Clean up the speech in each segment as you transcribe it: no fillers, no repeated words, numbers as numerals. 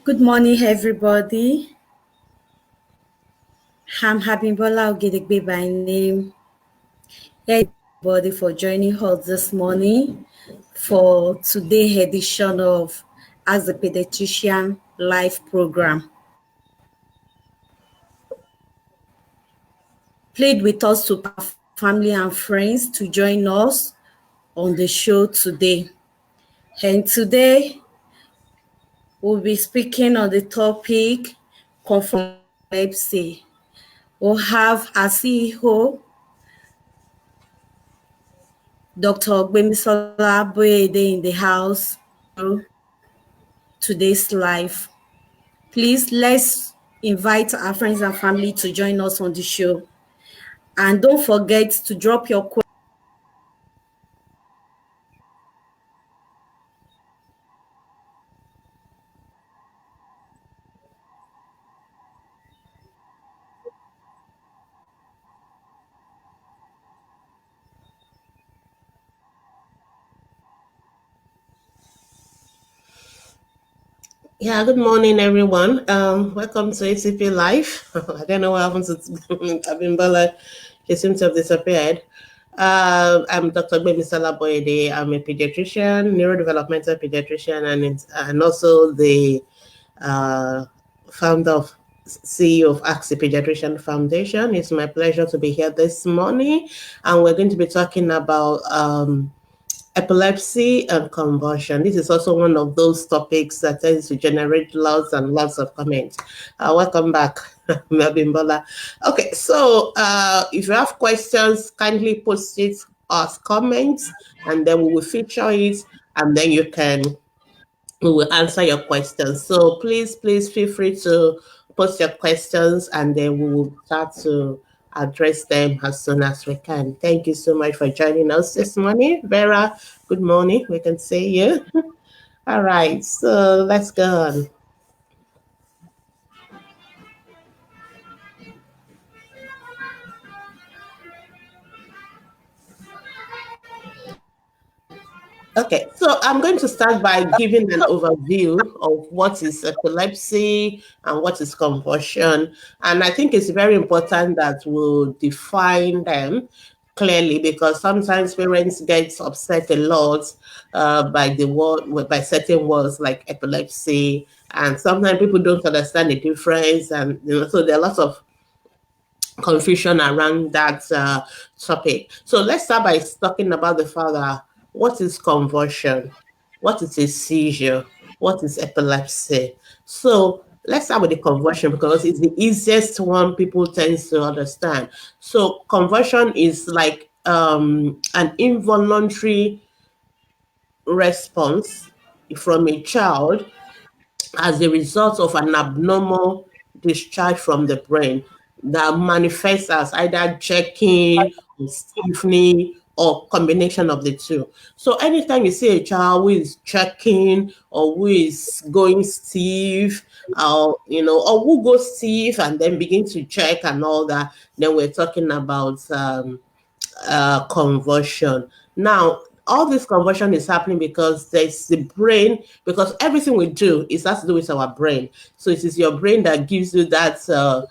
Good morning, everybody. I'm Habimbola Ogedegbe by name. Thank you, everybody, for joining us this morning for today's edition of As a Pediatrician live program. Plead with us to family and friends to join us on the show today. And today, we'll be speaking on the topic Convulsions. Epilepsy. We'll have our CEO, Dr. Gbemisola Boyede in the house today's live. Please let's invite our friends and family to join us on the show. And don't forget to drop your questions. Yeah, good morning, everyone. Welcome to ACP Live. I don't know what happened to Abimbola. He seems to have disappeared. I'm Dr. Gbemisola Boyede. I'm a pediatrician, neurodevelopmental pediatrician, and also the founder of CEO of AXI Pediatrician Foundation. It's my pleasure to be here this morning, and we're going to be talking about epilepsy and convulsion. This is also one of those topics that tends to generate lots and lots of comments. Welcome back, Mabimbola. Okay, so if you have questions, kindly post it as comments, and then we will feature it, and then we will answer your questions. So please feel free to post your questions, and then we will start to address them as soon as we can. Thank you so much for joining us this morning. Vera, good morning. We can see you. All right, so let's go on. Okay, so I'm going to start by giving an overview of what is epilepsy and what is convulsion. And I think it's very important that we'll define them clearly, because sometimes parents get upset a lot by the word, by certain words like epilepsy, and sometimes people don't understand the difference, and so there are lots of confusion around that topic. So let's start by talking about the father. What is convulsion? What is a seizure? What is epilepsy? So let's start with the convulsion because it's the easiest one people tend to understand. So convulsion is like an involuntary response from a child as a result of an abnormal discharge from the brain that manifests as either jerking or stiffening or combination of the two. So anytime you see a child who is jerking or who is going stiff, or who goes stiff and then begin to jerk and all that, then we're talking about conversion. Now, all this conversion is happening because there's the brain, because everything we do is has to do with our brain. So it is your brain that gives you that.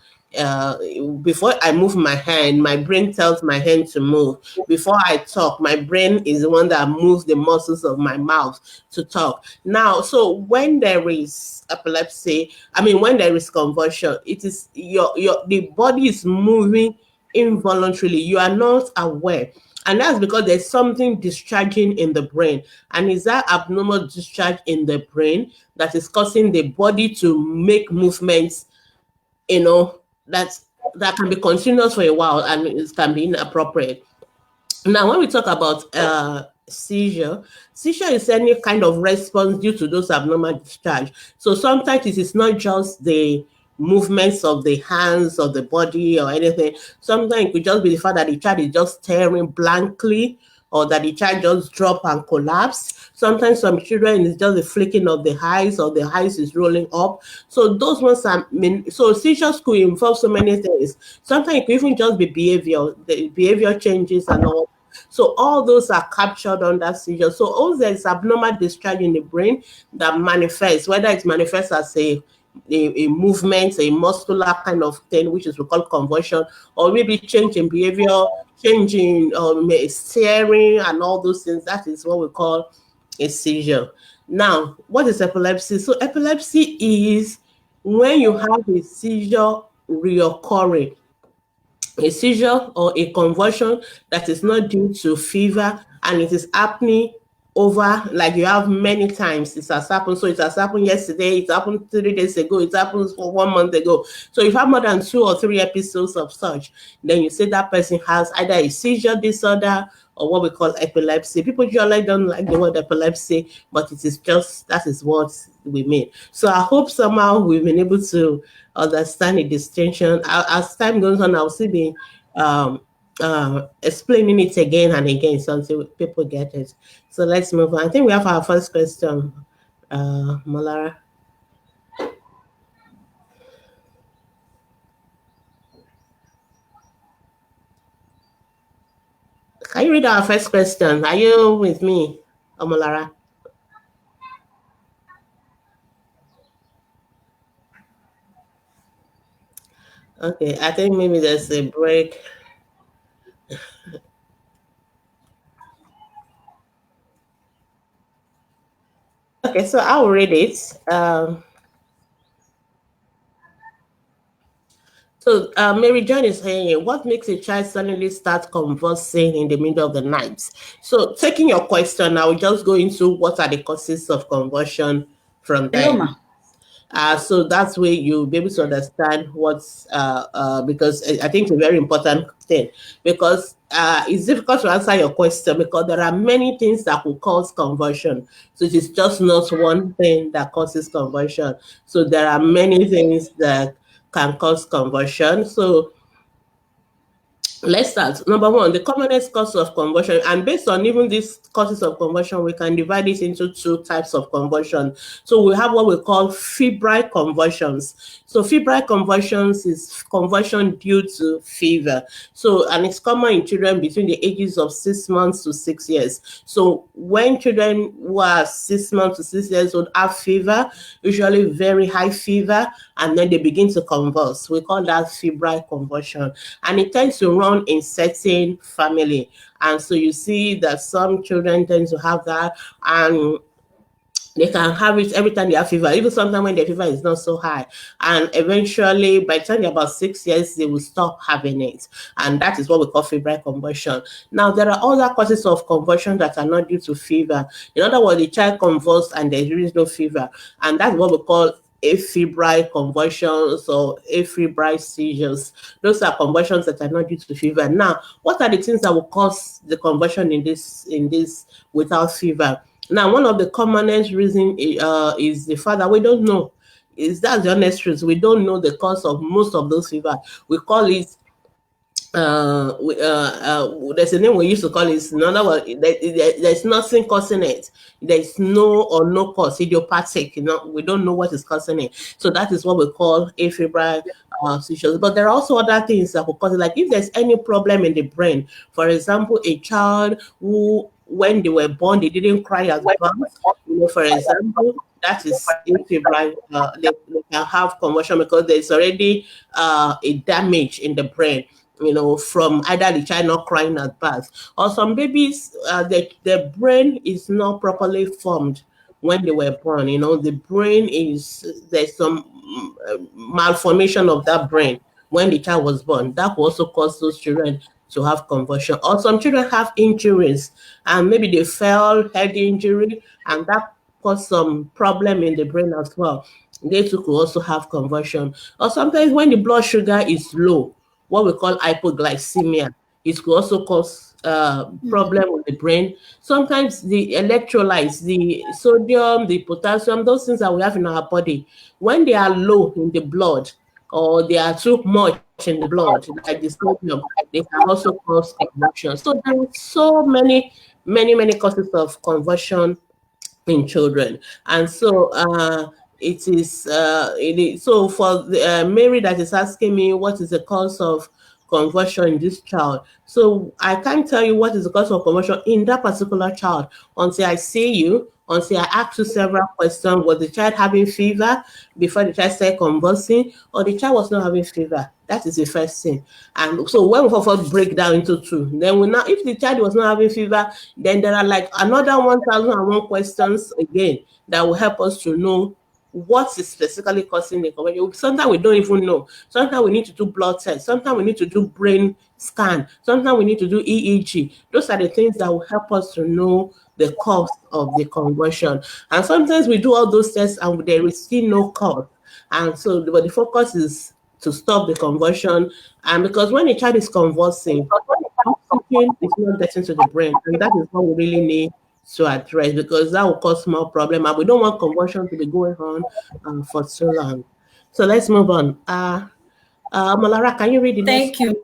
Before I move my hand, my brain tells my hand to move. Before I talk, my brain is the one that moves the muscles of my mouth to talk. Now, so when there is epilepsy, when there is convulsion, it is the body is moving involuntarily. You are not aware. And that's because there's something discharging in the brain. And it's that abnormal discharge in the brain that is causing the body to make movements, that can be continuous for a while and it can be inappropriate. Now, when we talk about seizure is any kind of response due to those abnormal discharge. So sometimes it is not just the movements of the hands or the body or anything. Sometimes it could just be the fact that the child is just staring blankly, or that the child just drop and collapse. Sometimes some children is just the flicking of the eyes, or the eyes is rolling up. So those ones so seizures could involve so many things. Sometimes it could even just be behavior, the behavior changes and all. So all those are captured under seizure. So all there is abnormal discharge in the brain that manifests, whether it manifests as a movement, a muscular kind of thing, which is we call convulsion, or maybe change in behavior, change in steering and all those things. That is what we call a seizure. Now, what is epilepsy? So epilepsy is when you have a seizure reoccurring, a seizure or a convulsion that is not due to fever and it is happening over, like you have many times it has happened. So it has happened yesterday, it happened 3 days ago, it happens for 1 month ago. So if you have more than 2 or 3 episodes of such, then you say that person has either a seizure disorder or what we call epilepsy. People usually don't like the word epilepsy, but it is just, that is what we mean. So I hope somehow we've been able to understand the distinction. As time goes on, I'll still be explaining it again and again so until people get it. So let's move on. I think we have our first question, Malara. Can you read our first question? Are you with me, Malara? Okay, I think maybe there's a break. Okay, so I'll read it. Mary John is saying, what makes a child suddenly start convulsing in the middle of the night? So taking your question, I will just go into what are the causes of convulsion from Hello, there. ma. So that's way you'll be able to understand what's because I think it's a very important thing, because it's difficult to answer your question because there are many things that will cause conversion. So it is just not one thing that causes conversion. So there are many things that can cause conversion. So let's start. Number one, the commonest cause of convulsion, and based on even these causes of convulsion, we can divide it into 2 types of convulsion. So we have what we call febrile convulsions. So febrile convulsions is convulsion due to fever. So, and it's common in children between the ages of 6 months to 6 years. So when children who are 6 months to 6 years old have fever, usually very high fever, and then they begin to convulse, we call that febrile convulsion. And it tends to run in certain family. And so you see that some children tend to have that, and they can have it every time they have fever, even sometimes when their fever is not so high. And eventually, by the time they're about 6 years, they will stop having it. And that is what we call febrile convulsion. Now, there are other causes of convulsion that are not due to fever. In other words, the child convulsed and there is no fever. And that's what we call afebrile convulsions or afebrile seizures. Those are convulsions that are not due to fever. Now, what are the things that will cause the convulsion in this without fever? Now, one of the commonest reason is the fact that we don't know. That's the honest truth. We don't know the cause of most of those fever. We call it there's a name we used to call it. In other words, there's nothing causing it. There's no cause, idiopathic. We don't know what is causing it. So that is what we call afebrile seizures. But there are also other things that will cause it. Like if there's any problem in the brain, for example, a child who, when they were born, they didn't cry as birth. For example, that is afebrile. They can have convulsion because there's already a damage in the brain, from either the child not crying at birth, or some babies, the brain is not properly formed when they were born. The brain there's some malformation of that brain when the child was born. That will also cause those children to have convulsion. Or some children have injuries, and maybe they fell, head injury, and that caused some problem in the brain as well. They too could also have convulsion. Or sometimes when the blood sugar is low, what we call hypoglycemia, it could also cause problem with the brain. Sometimes the electrolytes, the sodium, the potassium, those things that we have in our body, when they are low in the blood or they are too much in the blood, like the sodium, they can also cause convulsion. So there are so many, many, many causes of convulsion in children. And so so for Mary that is asking me what is the cause of convulsion in this child. So I can't tell you what is the cause of convulsion in that particular child until I see you, until I ask you several questions. Was the child having fever before the child started convulsing, or the child was not having fever? That is the first thing. And so when we first break down into two, then we now, if the child was not having fever, then there are like another 1001 questions again that will help us to know what is specifically causing the convulsion. Sometimes we don't even know. Sometimes we need to do blood tests. Sometimes we need to do brain scan. Sometimes we need to do EEG. Those are the things that will help us to know the cause of the convulsion. And sometimes we do all those tests and there is still no cause. And so but the focus is to stop the convulsion. And because when a child is convulsing, oxygen is not getting to the brain. And that is what we really need to address, because that will cause more problem, and we don't want convulsion to be going on for so long. So let's move on. Malara, can you read the next? Thank you.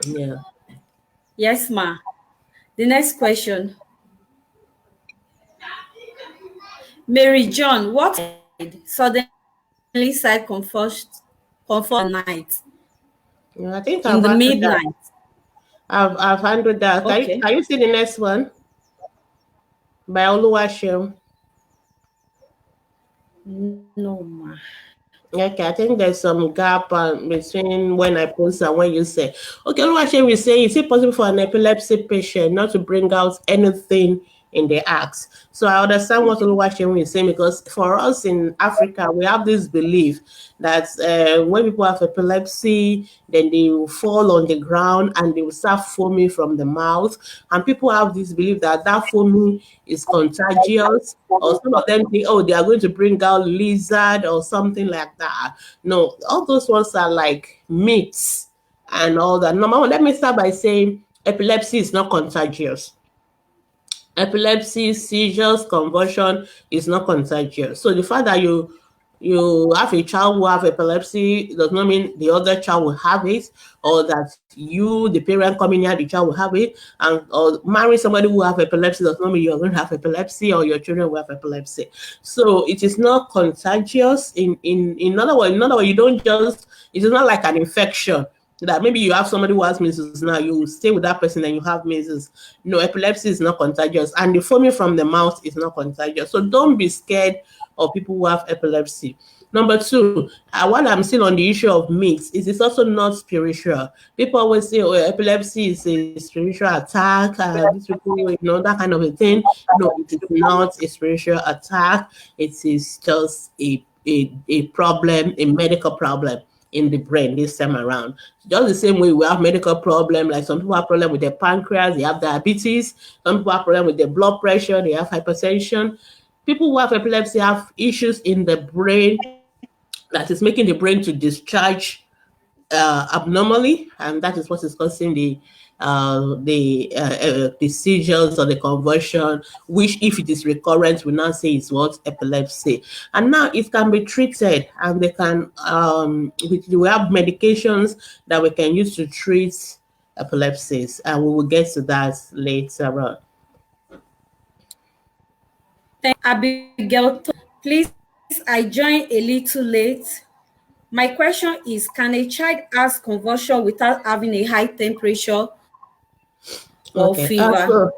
Yeah. Yes, ma. The next question. Mary John, what suddenly side comfort night Yeah, I think in I've the handled that. midnight? I've handled that. Okay. Can you see the next one? By Oluwashim. No, ma. Okay, I think there's some gap between when I post and when you say. Okay, Oluwashim will say, is it possible for an epilepsy patient not to bring out anything in the acts? So I understand what Oluwashim is saying, because for us in Africa, we have this belief that when people have epilepsy, then they will fall on the ground and they will start foaming from the mouth. And people have this belief that that foaming is contagious, or some of them think, oh, they are going to bring out lizard or something like that. No, all those ones are like myths and all that. Number one, let me start by saying epilepsy is not contagious. Epilepsy, seizures, convulsion is not contagious. So the fact that you have a child who have epilepsy does not mean the other child will have it, or that you, the parent coming here, the child will have it, and or marry somebody who have epilepsy does not mean you're going to have epilepsy or your children will have epilepsy. So it is not contagious. In other words, you don't just, it is not like an infection that maybe you have somebody who has measles now, you stay with that person and you have measles. No, epilepsy is not contagious, and the foaming from the mouth is not contagious. So don't be scared of people who have epilepsy. Number two, while I'm still on the issue of myths, it is also not spiritual. People always say, oh, epilepsy is a spiritual attack, these people, that kind of a thing. No, it is not a spiritual attack. It is just a problem, a medical problem in the brain this time around. Just the same way we have medical problem, like some people have problem with their pancreas, they have diabetes. Some people have problem with their blood pressure, they have hypertension. People who have epilepsy have issues in the brain that is making the brain to discharge abnormally, and that is what is causing the seizures or the convulsion, which, if it is recurrent, we now say is what epilepsy. And now it can be treated, and they can we have medications that we can use to treat epilepsies, and we will get to that later on. Abigail, please, I joined a little late. My question is, can a child have convulsion without having a high temperature or Okay. fever?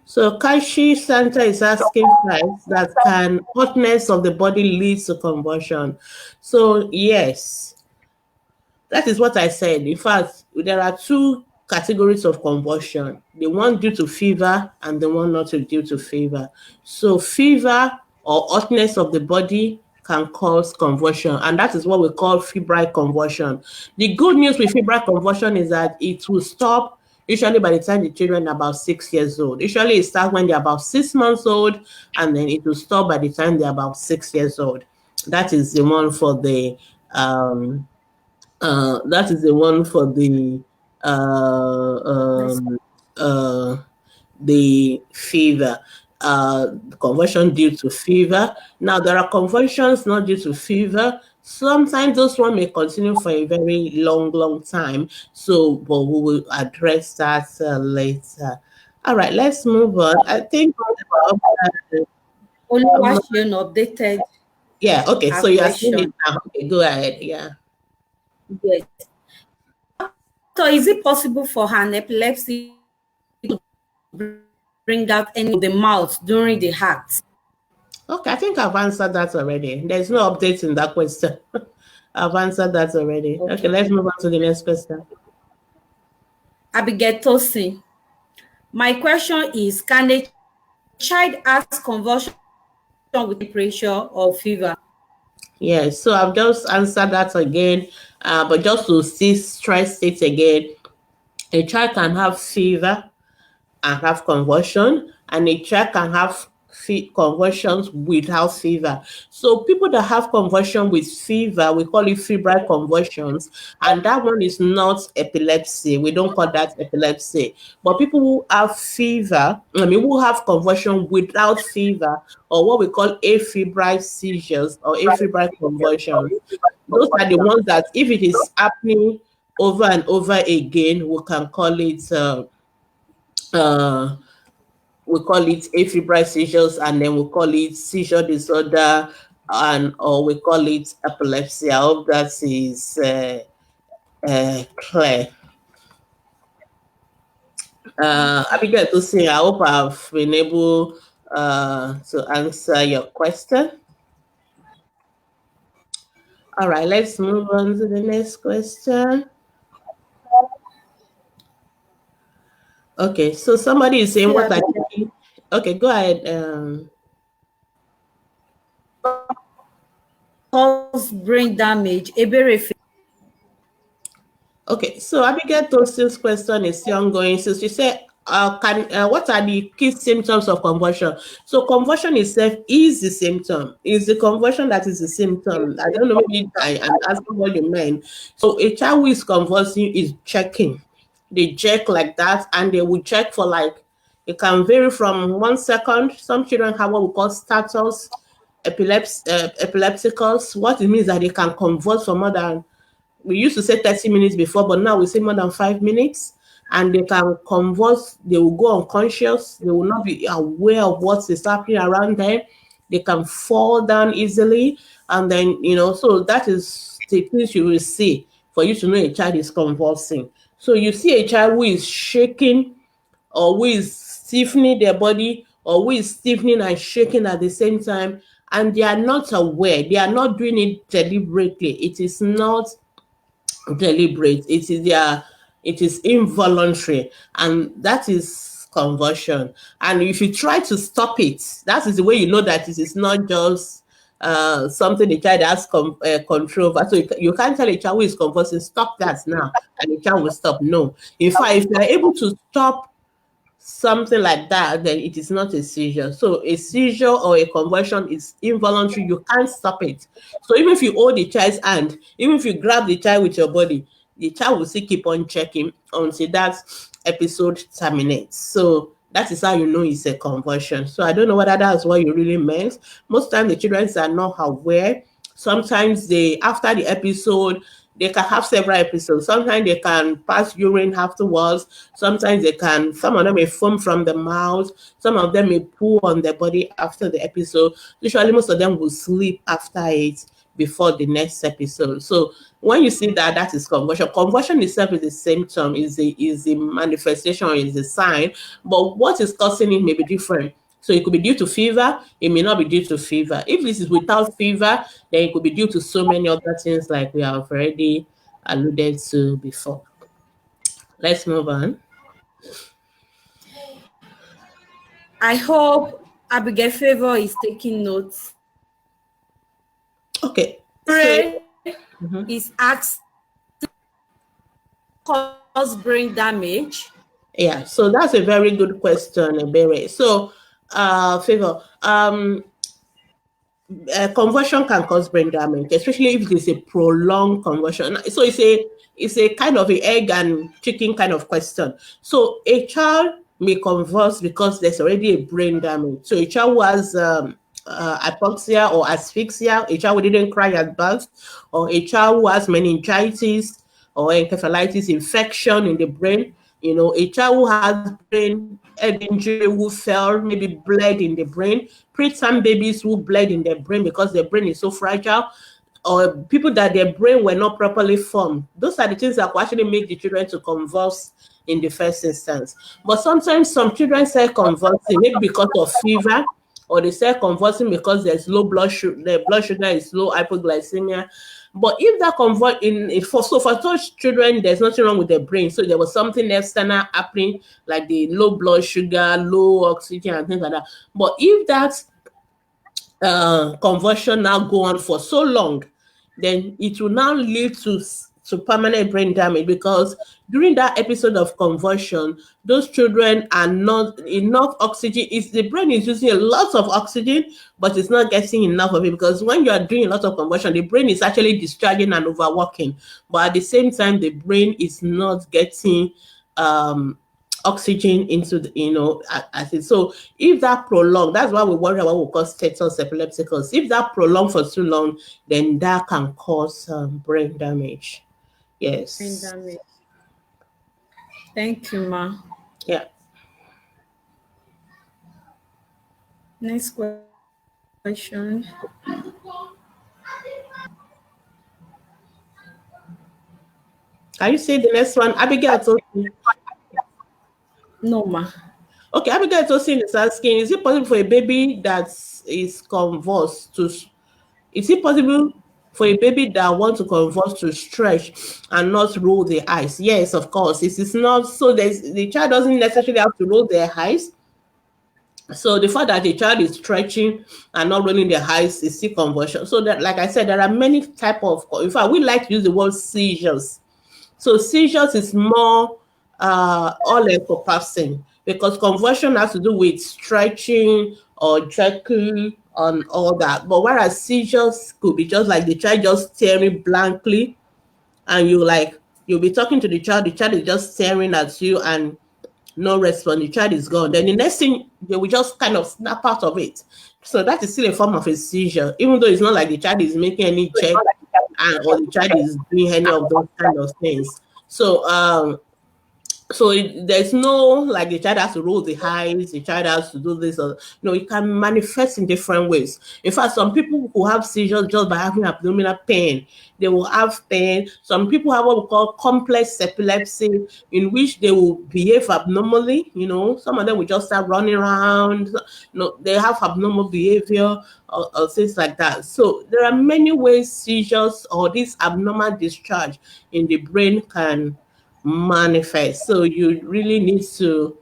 So Kashi Santa is asking first that can hotness of the body lead to convulsion? So yes, that is what I said. In fact, there are two categories of convulsion: the one due to fever and the one not due to fever. So fever or hotness of the body can cause convulsion, and that is what we call febrile convulsion. The good news with febrile convulsion is that it will stop usually by the time the children are about 6 years old. Usually it starts when they're about 6 months old, and then it will stop by the time they're about 6 years old. That is the one for the um, that is the one for the fever, convulsion due to fever. Now there are convulsions not due to fever. Sometimes those one may continue for a very long time. So, but we will address that later. All right, let's move on. I think. Oluwaseun updated Yeah. Okay. her So you are seeing it question. now. Okay, go ahead. Yeah. Yes. is it possible for an epilepsy to bring out any of the mouth during the act? Okay, I think I've answered that already. There's no update in that question. I've answered that already. Okay, let's move on to the next question. Abigail Tosin. My question is, can a child have convulsion with temperature or fever? Yes, so I've just answered that again, but just to see, stress it again, a child can have fever and have convulsion, and a child can have convulsions without fever. So people that have convulsion with fever, we call it febrile convulsions, and that one is not epilepsy. We don't call that epilepsy. But people who have fever, who have convulsion without fever, or what we call afebrile seizures or afebrile convulsions, those are the ones that if it is happening over and over again, we can call it uh, we call it afebrile seizures, and then we call it seizure disorder, and or we call it epilepsy. I hope that is clear. Abigail to say, I hope I've been able to answer your question. All right, let's move on to the next question. Okay, so somebody is saying, what are the... Okay, go ahead. Cause brain damage, Eberefe. Okay, so Abigail Tosin's question is still ongoing. So she said, what are the key symptoms of convulsion? So convulsion itself is the symptom. It's the convulsion that is the symptom. I don't know, maybe I'm asking what you meant. So a child who is convulsing is checking. They jerk like that, and they will check for like, it can vary from 1 second. Some children have what we call status epilepticus. What it means that they can convulse for more than, we used to say 30 minutes before, but now we say more than 5 minutes. And they can convulse, they will go unconscious, they will not be aware of what is happening around them. They can fall down easily. And then, so that is the things you will see for you to know a child is convulsing. So you see a child who is shaking, or who is stiffening their body, or who is stiffening and shaking at the same time, and they are not aware, they are not doing it deliberately. It is not deliberate, it is involuntary, and that is convulsion. And if you try to stop it, that is the way you know that it is not just something the child has control over. So you can't tell a child who is convulsing, stop that now, and the child will stop. No, in fact, if you are able to stop something like that, then it is not a seizure. So a seizure or a convulsion is involuntary. You can't stop it. So even if you hold the child's hand, even if you grab the child with your body, the child will still keep on checking until that episode terminates. So that is how you know it's a convulsion. So I don't know whether that's what you really meant. Most times the children are not aware. Sometimes after the episode, they can have several episodes. Sometimes they can pass urine afterwards. Sometimes some of them may foam from the mouth. Some of them may poo on their body after the episode. Usually, most of them will sleep after it before the next episode. So when you see that, that is convulsion. Convulsion itself is a symptom, is a manifestation, is a sign. But what is causing it may be different. So it could be due to fever. It may not be due to fever. If this is without fever, then it could be due to so many other things like we have already alluded to before. Let's move on. I hope Abigail Favor is taking notes. Okay. So, is asked cause brain damage. Yeah, so that's a very good question, Ebere. So, Favor, conversion can cause brain damage, especially if it is a prolonged conversion. So it's a kind of an egg and chicken kind of question. So a child may convulse because there's already a brain damage. So a child who has hypoxia or asphyxia, a child who didn't cry at birth, or a child who has meningitis or encephalitis infection in the brain, a child who has brain head injury, who fell, maybe bled in the brain, preterm babies who bled in their brain because their brain is so fragile. or people that their brain were not properly formed. Those are the things that will actually make the children to convulse in the first instance. But sometimes some children start convulsing, maybe because of fever, or they start convulsing because there's low blood sugar, the blood sugar is low, hypoglycemia. But if that convert in for so for those children, there's nothing wrong with their brain. So there was something external happening, like the low blood sugar, low oxygen, and things like that. But if that conversion now go on for so long, then it will now lead to permanent brain damage, because during that episode of conversion, those children are not enough oxygen. Is the brain is using a lot of oxygen, but it's not getting enough of it, because when you are doing a lot of conversion, the brain is actually discharging and overworking, but at the same time, the brain is not getting oxygen into the, as it. So if that prolonged, that's why we worry about what we call status epilepticus. If that prolonged for too long, then that can cause brain damage. Yes. Brain damage. Thank you, ma. Yeah. Next question. Can you say the next one? Abigail No, ma. Okay, Abigail Tosin is asking, is it possible for a baby that is convulsed to, is it possible for a baby that wants to convulse to stretch and not roll the eyes? Yes, of course. It is not, so the child doesn't necessarily have to roll their eyes. So the fact that the child is stretching and not rolling their eyes is still convulsion. So that, like I said, there are many type of, in fact, we like to use the word seizures. So seizures is more all encompassing, because convulsion has to do with stretching or jerking and all that. But whereas seizures could be just like the child just staring blankly, and you'll be talking to the child is just staring at you and no response, the child is gone. Then the next thing, they will just kind of snap out of it. So that is still a form of a seizure, even though it's not like the child is making any check or the child is doing any of those kind of things. So there's no, like, the child has to roll the eyes, the child has to do this, or no, it can manifest in different ways. In fact, some people who have seizures just by having abdominal pain, they will have pain. Some people have what we call complex epilepsy, in which they will behave abnormally. Some of them will just start running around. They have abnormal behavior or things like that. So there are many ways seizures or this abnormal discharge in the brain can manifest. So you really need to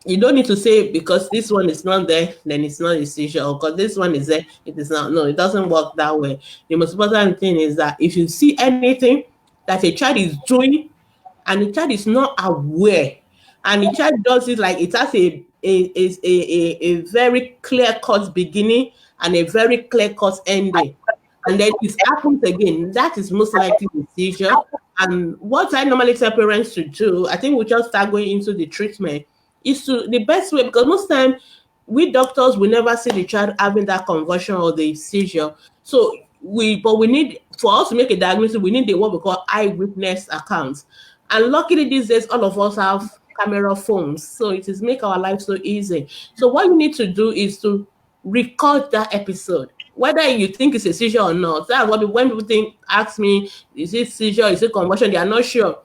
you don't need to say because this one is not there, then it's not a seizure, or because this one is there, it is not. No, it doesn't work that way. The most important thing is that if you see anything that a child is doing and the child is not aware, and the child does it like it has a very clear-cut beginning and a very clear-cut ending, and then it happens again, that is most likely a seizure. And what I normally tell parents to do, I think we just start going into the treatment, is to the best way, because most time we doctors will never see the child having that convulsion or the seizure. So we need, for us to make a diagnosis, we need what we call eyewitness accounts. And luckily these days, all of us have camera phones, so it is make our life so easy. So what you need to do is to record that episode, whether you think it's a seizure or not. That's what when people ask me, is it seizure, is it convulsion, they are not sure.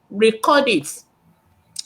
Record it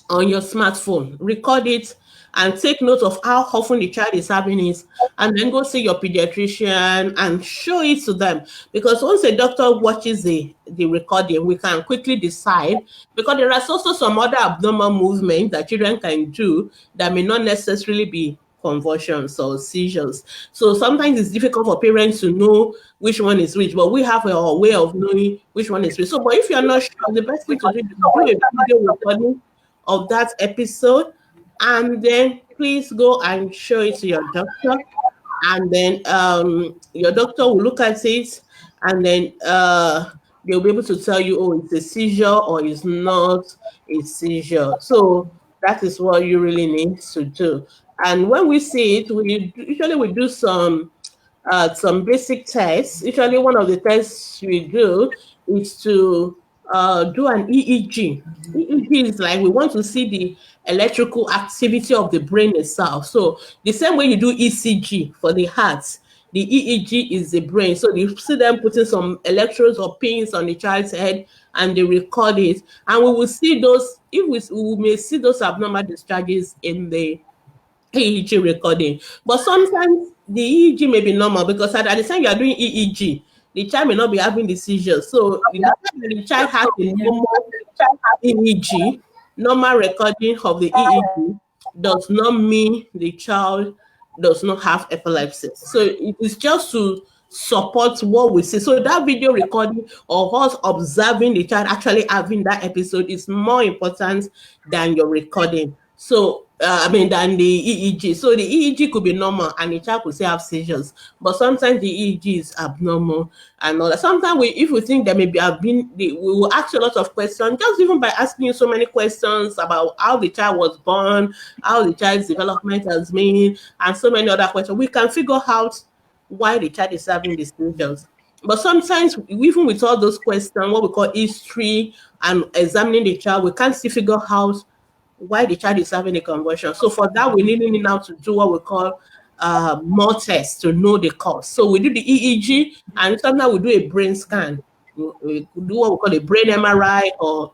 on your smartphone, record it, and take note of how often the child is having it, and then go see your pediatrician and show it to them. Because once a doctor watches the recording, we can quickly decide, because there are also some other abnormal movements that children can do that may not necessarily be convulsions or seizures. So sometimes it's difficult for parents to know which one is which, but we have a way of knowing which one is which. So, but if you're not sure, the best thing to do is to do a video recording of that episode, and then please go and show it to your doctor, and then your doctor will look at it, and then they'll be able to tell you, oh, it's a seizure or it's not a seizure. So that is what you really need to do. And when we see it, we usually do some basic tests. Usually one of the tests we do is to do an EEG. EEG is like we want to see the electrical activity of the brain itself. So the same way you do ECG for the heart, the EEG is the brain. So you see them putting some electrodes or pins on the child's head and they record it. And we will see those, we may see those abnormal discharges in the EEG recording. But sometimes the EEG may be normal because at the time you are doing EEG, the child may not be having the seizures. So the child has a normal EEG, normal recording of the EEG does not mean the child does not have epilepsy. So it is just to support what we see. So that video recording of us observing the child actually having that episode is more important than your recording. So than the EEG. So the EEG could be normal and the child could still have seizures, but sometimes the EEG is abnormal and all that. Sometimes if we think there maybe have been, we will ask a lot of questions, just even by asking you so many questions about how the child was born, how the child's development has been, and so many other questions. We can figure out why the child is having these seizures. But sometimes, even with all those questions, what we call history and examining the child, we can't still figure out why the child is having a convulsion. So for that, we need now to do what we call more tests to know the cause. So we do the EEG, and sometimes we do a brain scan. We do what we call a brain MRI or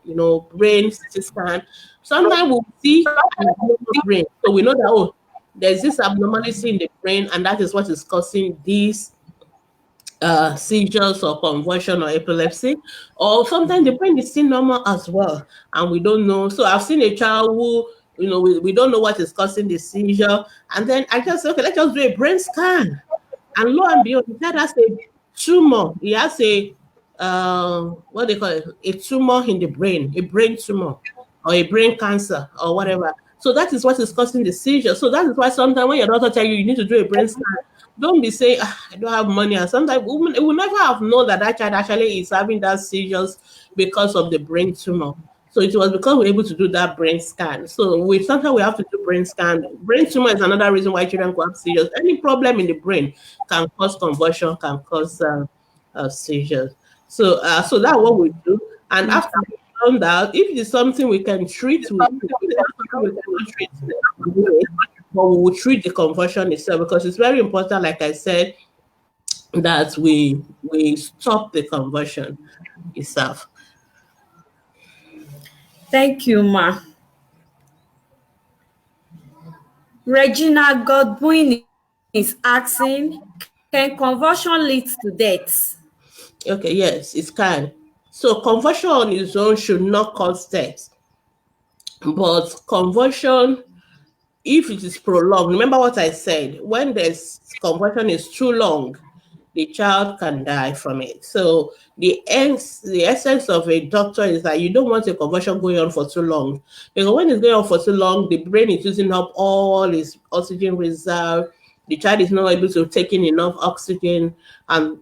brain CT scan. Sometimes we'll see an abnormal brain. So we know that there's this abnormality in the brain, and that is what is causing these seizures or convulsion or epilepsy. Or sometimes the brain is still normal as well, and we don't know. So I've seen a child who, we don't know what is causing the seizure, and then I just say, okay, let's just do a brain scan, and lo and behold, the child has a tumor. He has a what they call it, a tumor in the brain, a brain tumor, or a brain cancer, or whatever. So that is what is causing the seizure. So that is why sometimes when your doctor tells you need to do a brain scan, don't be saying, I don't have money. And sometimes we will never have known that child actually is having that seizures because of the brain tumor. So it was because we're able to do that brain scan. So sometimes we have to do brain scan. Brain tumor is another reason why children go have seizures. Any problem in the brain can cause convulsion, can cause seizures. So that's what we do. And after we found out, if it's something we can treat with, but we will treat the convulsion itself, because it's very important, like I said, that we stop the convulsion itself. Thank you, Ma. Regina Godwin is asking, can convulsion lead to death? Okay, yes, it can. So convulsion on its own should not cause death. But convulsion, if it is prolonged, remember what I said, when this convulsion is too long, the child can die from it. So the essence of a doctor is that you don't want a convulsion going on for too long. Because when it's going on for too long, the brain is using up all its oxygen reserve. The child is not able to take in enough oxygen, and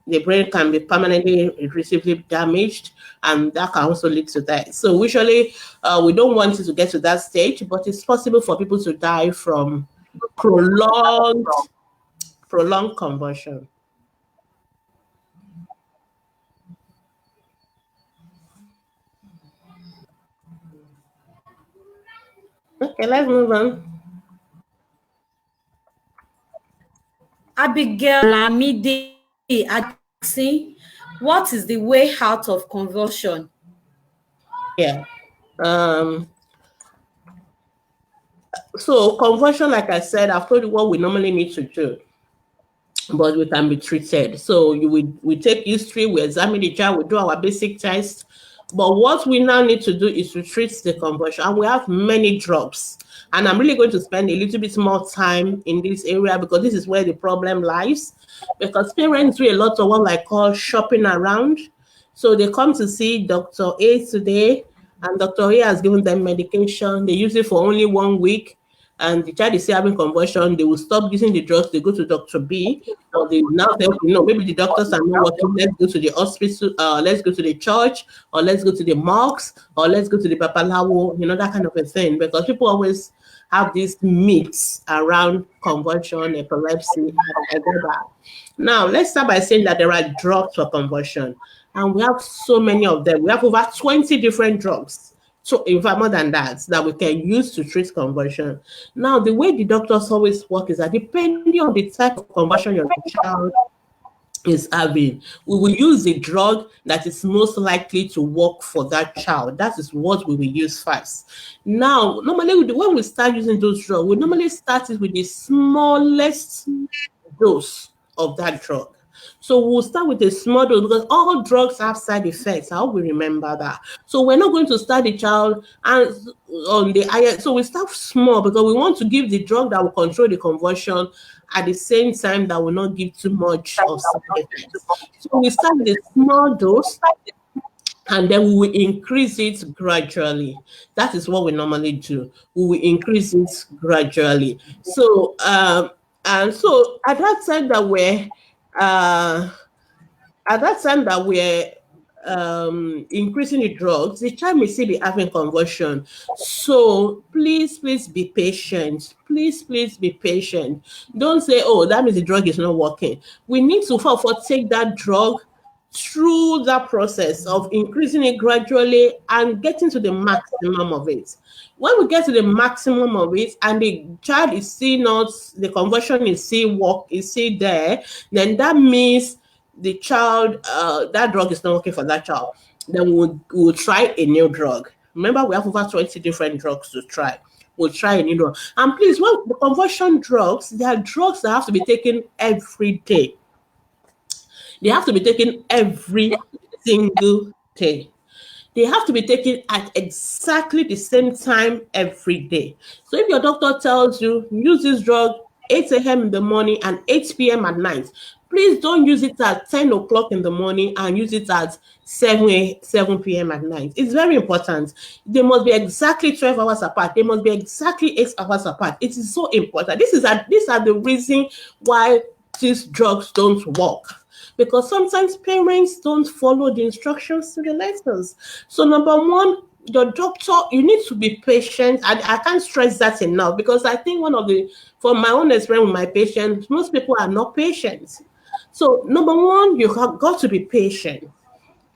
the brain can be permanently irreversibly damaged, and that can also lead to death. So usually we don't want it to get to that stage, but it's possible for people to die from prolonged convulsion. Okay, let's move on. Abigail Lamide asking, what is the way out of convulsion? Yeah. So convulsion, like I said, I've told you what we normally need to do, but we can be treated. So we take history, we examine the child, we do our basic tests. But what we now need to do is to treat the convulsion, and we have many drugs. And I'm really going to spend a little bit more time in this area, because this is where the problem lies. Because parents do a lot of what I call shopping around. So they come to see Dr. A today, and Dr. A has given them medication. They use it for only 1 week, and the child is still having convulsion. They will stop using the drugs. They go to Dr. B, or they now say, maybe the doctors are not working. Let's go to the hospital, let's go to the church, or let's go to the mosques, or let's go to the Papalawo, that kind of a thing. Because people always have these myths around convulsion, epilepsy, and I get that. Now, let's start by saying that there are drugs for convulsion, and we have so many of them. We have over 20 different drugs So in fact, more than that, that we can use to treat convulsion. Now, the way the doctors always work is that depending on the type of convulsion your child is having, we will use the drug that is most likely to work for that child. That is what we will use first. Now, normally when we start using those drugs, we normally start it with the smallest dose of that drug. So we'll start with a small dose because all drugs have side effects. I hope we remember that. So we're not going to start the child and on the higher. So we start small because we want to give the drug that will control the convulsion at the same time that will not give too much of side effects. So we start with a small dose and then we will increase it gradually. That is what we normally do. We will increase it gradually. So and so uh, at that time that we're increasing the drugs, the child may still be having convulsion. So please be patient. Please be patient. Don't say, oh, that means the drug is not working. We need to for take that drug through that process of increasing it gradually and getting to the maximum of it. When we get to the maximum of it and the child is still not, the conversion is still there, then that means the child, that drug is not working for that child. Then we'll try a new drug. Remember, we have over 20 different drugs to try. We'll try a new drug. And please, well, the conversion drugs, they are drugs that have to be taken every day. They have to be taken every single day. They have to be taken at exactly the same time every day. So if your doctor tells you use this drug 8 a.m. in the morning and 8 p.m. at night, please don't use it at 10 o'clock in the morning and use it at 7 p.m. at night. It's very important. They must be exactly 12 hours apart. They must be exactly 8 hours apart. It is so important. These are the reason why these drugs don't work. Because sometimes parents don't follow the instructions to the letters. So number one, your doctor, you need to be patient. I can't stress that enough because I think from my own experience with my patients, most people are not patient. So number one, you have got to be patient.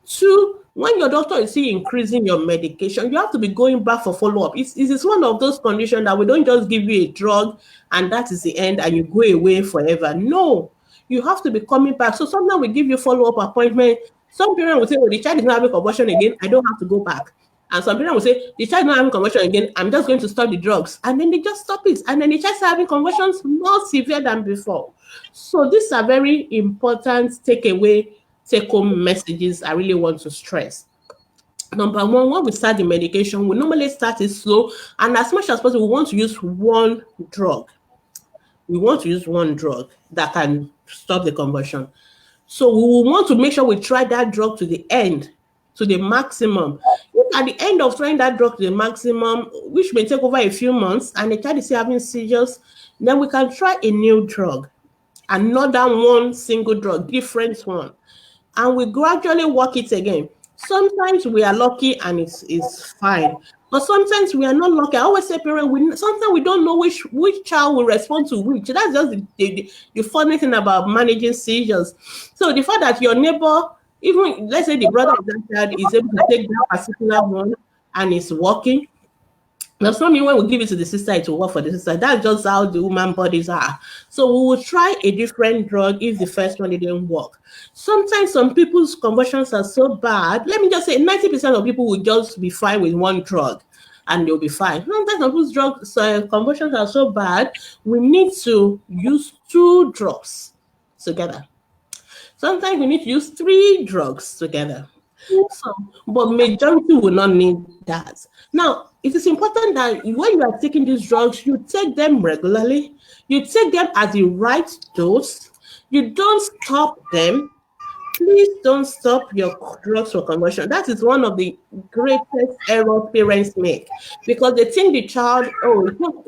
Two, when your doctor is still increasing your medication, you have to be going back for follow-up. It is one of those conditions that we don't just give you a drug and that is the end and you go away forever. No, you have to be coming back. So sometimes we give you follow-up appointment. Some parents will say, oh, the child is not having convulsion again. I don't have to go back. And some parents will say, the child is not having convulsion again. I'm just going to stop the drugs. And then they just stop it. And then the child is having convulsions more severe than before. So these are very important take-home messages I really want to stress. Number one, when we start the medication, we normally start it slow. And as much as possible, we want to use one drug. We want to use one drug that can stop the convulsion. So we will want to make sure we try that drug to the end, to the maximum. If at the end of trying that drug to the maximum, which may take over a few months, and the child is still having seizures, then we can try a new drug, another one single drug, different one, and we gradually work it again. Sometimes we are lucky and it's fine. But sometimes we are not lucky. I always say, parents, sometimes we don't know which child will respond to which. That's just the funny thing about managing seizures. So the fact that your neighbor, even let's say the brother of that child is able to take that particular one and is working, does not mean when we give it to the sister, it will work for the sister. That's just how the woman bodies are. So we will try a different drug if the first one didn't work. Sometimes some people's conversions are so bad. Let me just say 90% of people will just be fine with one drug and they'll be fine. Sometimes some people's conversions are so bad, we need to use 2 drugs together. Sometimes we need to use 3 drugs together. So, but majority will not need that. Now, it is important that when you are taking these drugs, you take them regularly. You take them at the right dose. You don't stop them. Please don't stop your drugs for conversion. That is one of the greatest errors parents make because they think the child,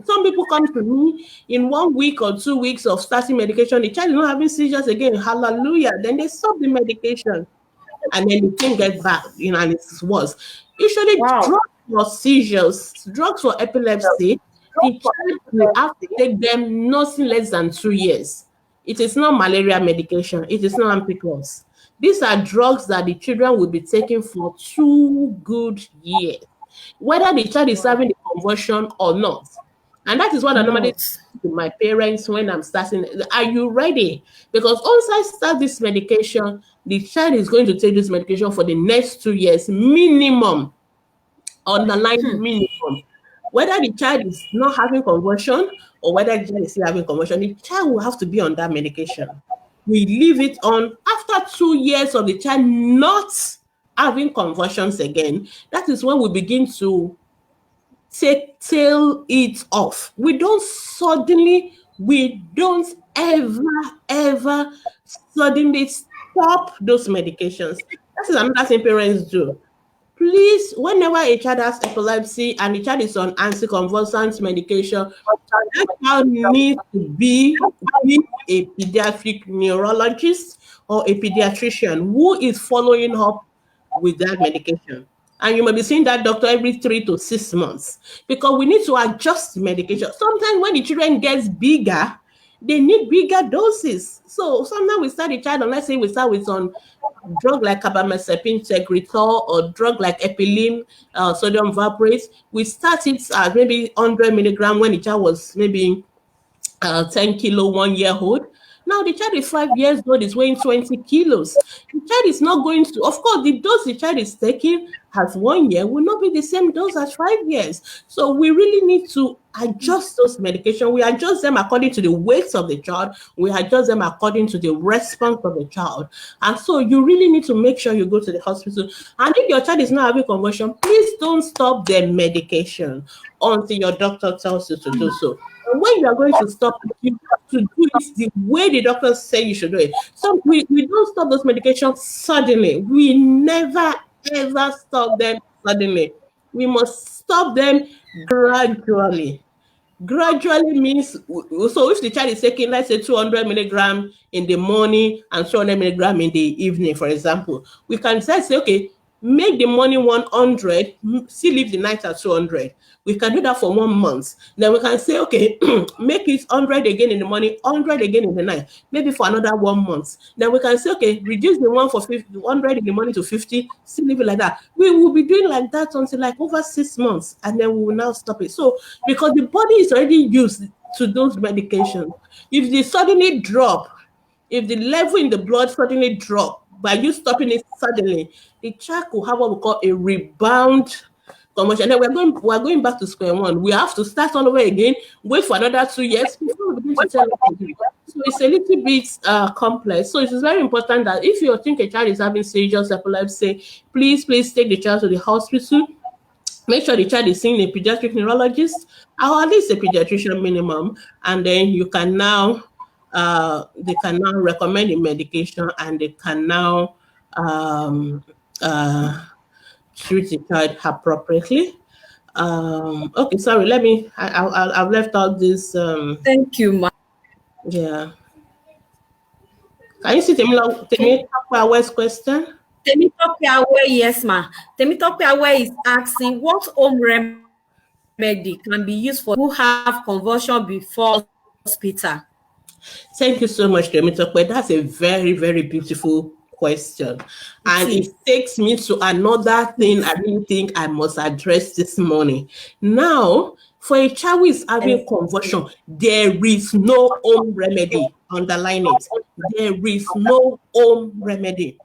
some people come to me in 1 week or 2 weeks of starting medication, the child is not having seizures again. Hallelujah. Then they stop the medication. And then the thing gets back, and it's worse. Usually, drugs for seizures, drugs for epilepsy, the child will have to take them nothing less than 2 years. It is not malaria medication. It is not ampiclos. These are drugs that the children will be taking for 2 good years. whether the child is having the convulsion or not. And that is what I normally Not. to my parents when I'm starting. Are you ready? Because once I start this medication, the child is going to take this medication for the next 2 years minimum, underline minimum. Whether the child is not having convulsion or whether the child is still having convulsion, the child will have to be on that medication. We leave it on after 2 years of the child not having convulsions again. That is when we begin to tail it off. We don't ever suddenly stop those medications. That is another thing parents do. Please, whenever a child has epilepsy and the child is on anticonvulsant medication, that child needs to be with a pediatric neurologist or a pediatrician who is following up with that medication. And you might be seeing that doctor every 3 to 6 months because we need to adjust the medication. Sometimes when the children gets bigger, they need bigger doses. So sometimes we start the child on, let's say we start with on drug like carbamazepine, Tegretol, or drug like Epilim, sodium valproate. We start it at maybe 100 milligram when the child was maybe 10 kilo, 1 year old. Now the child is 5 years old, is weighing 20 kilos. The child is not going to, of course, the dose the child is taking as 1 year will not be the same dose as 5 years. So we really need to adjust those medications. We adjust them according to the weight of the child. We adjust them according to the response of the child. And so you really need to make sure you go to the hospital. And if your child is not having convulsion, please don't stop their medication until your doctor tells you to do so. And when you are going to stop it, you have to do it the way the doctors say you should do it. So we don't stop those medications suddenly. We never, ever stop them suddenly. We must stop them gradually. Gradually means, so if the child is taking, let's say, 200 milligram in the morning and 200 milligram in the evening, for example, we can say, okay, make the morning 100, still leave the night at 200. We can do that for 1 month. Then we can say, okay, make it 100 again in the morning, 100 again in the night, maybe for another 1 month. Then we can say, okay, reduce the one for 50, 100 in the morning to 50, still leave it like that. We will be doing like that until like over 6 months, and then we will now stop it. So, because the body is already used to those medications, if they suddenly drop, if the level in the blood suddenly drop by you stopping it suddenly, the child could have what we call a rebound convulsion. Then we're going back to square one. We have to start all over again, wait for another 2 years before we begin to tell it. So it's a little bit complex. So it is very important that if you think a child is having seizures, epilepsy, please take the child to the hospital. Make sure the child is seeing a pediatric neurologist or at least a pediatrician minimum, and then you can now they can now recommend a medication and they can now treat the child appropriately. Okay, sorry, I've left out this. Thank you, ma. Yeah. Can you see Temitope's question? Temitope Awe, yes, ma. Temitope Awe is asking what home remedy can be used for who have convulsion before hospital. Thank you so much, Temitope. That's a very, very beautiful question. And it takes me to another thing I really think I must address this morning. Now, for a child who is having convulsion, there is no home remedy. Underline it. There is no home remedy.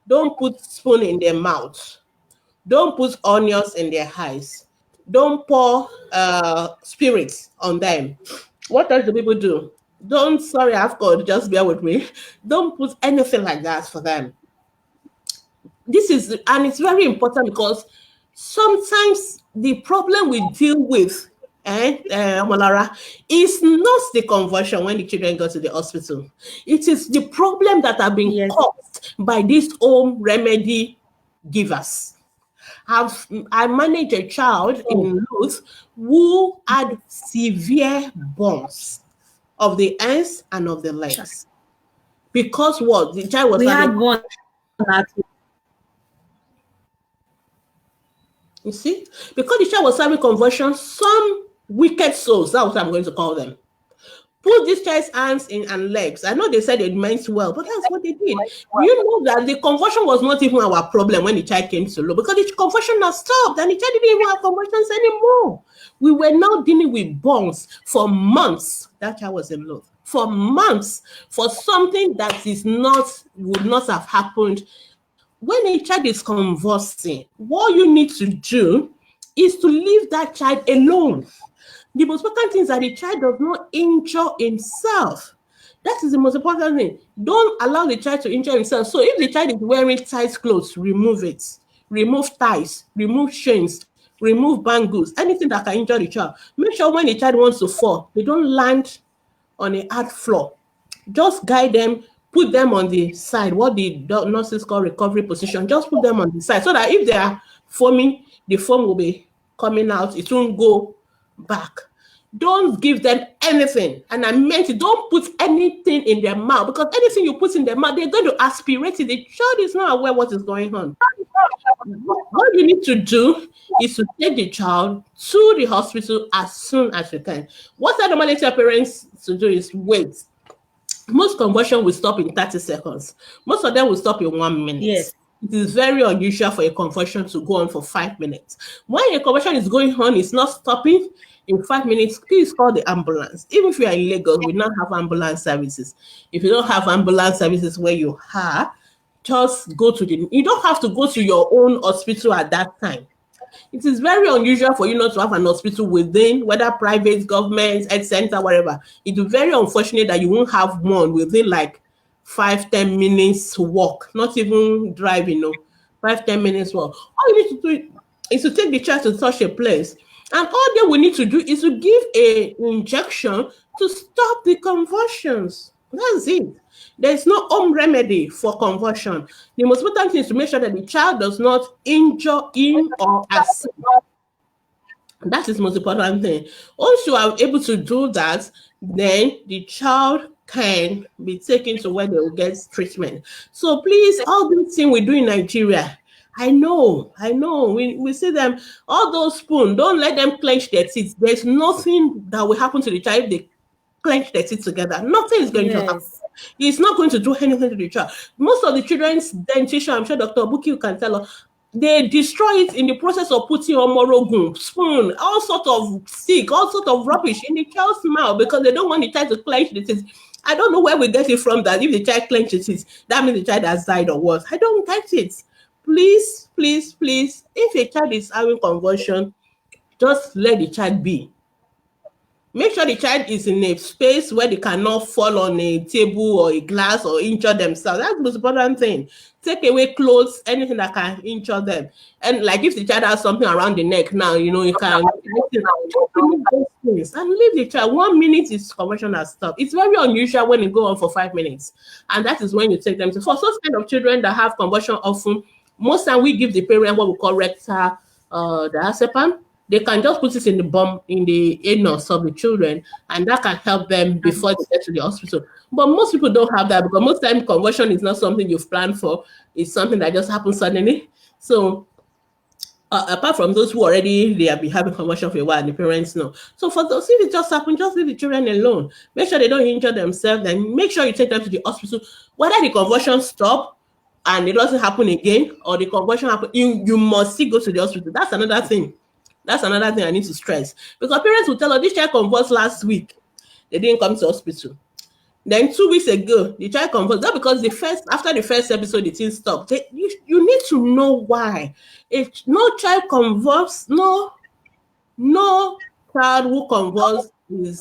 Don't put spoon in their mouth. Don't put onions in their eyes. Don't pour spirits on them. What else do people do? Don't, sorry, I've got, just bear with me. Don't put anything like that for them. This is, and it's very important because sometimes the problem we deal with, Molara, is not the conversion when the children go to the hospital. It is the problem that have been caused by these home remedy givers. I manage a child in Luz who had severe burns of the hands and of the legs. Because what? The child was having... one. You see? Because the child was having convulsions, some wicked souls, that's what I'm going to call them, Put this child's hands in and legs. I know they said it meant well, but that's what they did. You know that the convulsion was not even our problem when the child came to low, because the convulsion has stopped and the child didn't even have convulsions anymore. We were now dealing with bones for months. That child was in low for months for something that would not have happened. When a child is convulsing, what you need to do is to leave that child alone. The most important thing is that the child does not injure himself. That is the most important thing. Don't allow the child to injure himself. So if the child is wearing tight clothes, remove it. Remove ties, remove chains, remove bangles, anything that can injure the child. Make sure when the child wants to fall, they don't land on a hard floor. Just guide them, put them on the side, what the nurses call recovery position. Just put them on the side so that if they are foaming, the foam will be coming out. It won't go back. Don't give them anything. And I meant it, don't put anything in their mouth, because anything you put in their mouth, they're going to aspirate it. The child is not aware what is going on. What you need to do is to take the child to the hospital as soon as you can. What I normally tell parents to do is wait. Most convulsion will stop in 30 seconds. Most of them will stop in 1 minute. Yes. It is very unusual for a convulsion to go on for 5 minutes. When a convulsion is going on, it's not stopping in 5 minutes, please call the ambulance. Even if you are in Lagos, we now have ambulance services. If you don't have ambulance services where you are, just you don't have to go to your own hospital at that time. It is very unusual for you not to have an hospital within, whether private, government, health center, whatever. It is very unfortunate that you won't have one within like 5-10 minutes walk, not even driving, 5-10 minutes walk. All you need to do is to take the child to such a place, and all they will need to do is to give an injection to stop the convulsions. That's it. There's no home remedy for convulsion. The most important thing is to make sure that the child does not injure him or herself. That is the most important thing. Once you are able to do that, then the child can be taken to where they will get treatment. So please, all these things we do in Nigeria, I know. We see them, all those spoons, don't let them clench their teeth. There's nothing that will happen to the child if they clench their teeth together. Nothing is going to happen. It's not going to do anything to the child. Most of the children's dentition, I'm sure Dr. Buki can tell us, they destroy it in the process of putting omorogun, spoon, all sort of stick, all sort of rubbish in the child's mouth because they don't want the child to clench the teeth. I don't know where we get it from that if the child clenches it, that means the child has died or what. I don't get it. Please, if a child is having convulsion, just let the child be. Make sure the child is in a space where they cannot fall on a table or a glass or injure themselves. That's the most important thing. Take away clothes, anything that can injure them. And like if the child has something around the neck now, you can those things and leave the child. 1 minute is convulsion has stopped. It's very unusual when it go on for 5 minutes. And that is when you take them to. For those kind of children that have convulsion often, most time we give the parent what we call rectal diazepam. They can just put it in the bum, in the anus of the children, and that can help them before they get to the hospital. But most people don't have that because most time convulsion is not something you've planned for. It's something that just happens suddenly. So apart from those who already they have been having convulsion for a while, and the parents know. So for those, if it just happened, just leave the children alone. Make sure they don't injure themselves. Then make sure you take them to the hospital. Whether the convulsion stop and it doesn't happen again, or the convulsion happen, you must still go to the hospital. That's another thing. That's another thing I need to stress. Because parents will tell us, this child convulsed last week. They didn't come to hospital. Then 2 weeks ago, the child convulsed. Not because after the first episode, the thing stopped. You need to know why. If no child convulsed, no child who convulsed is,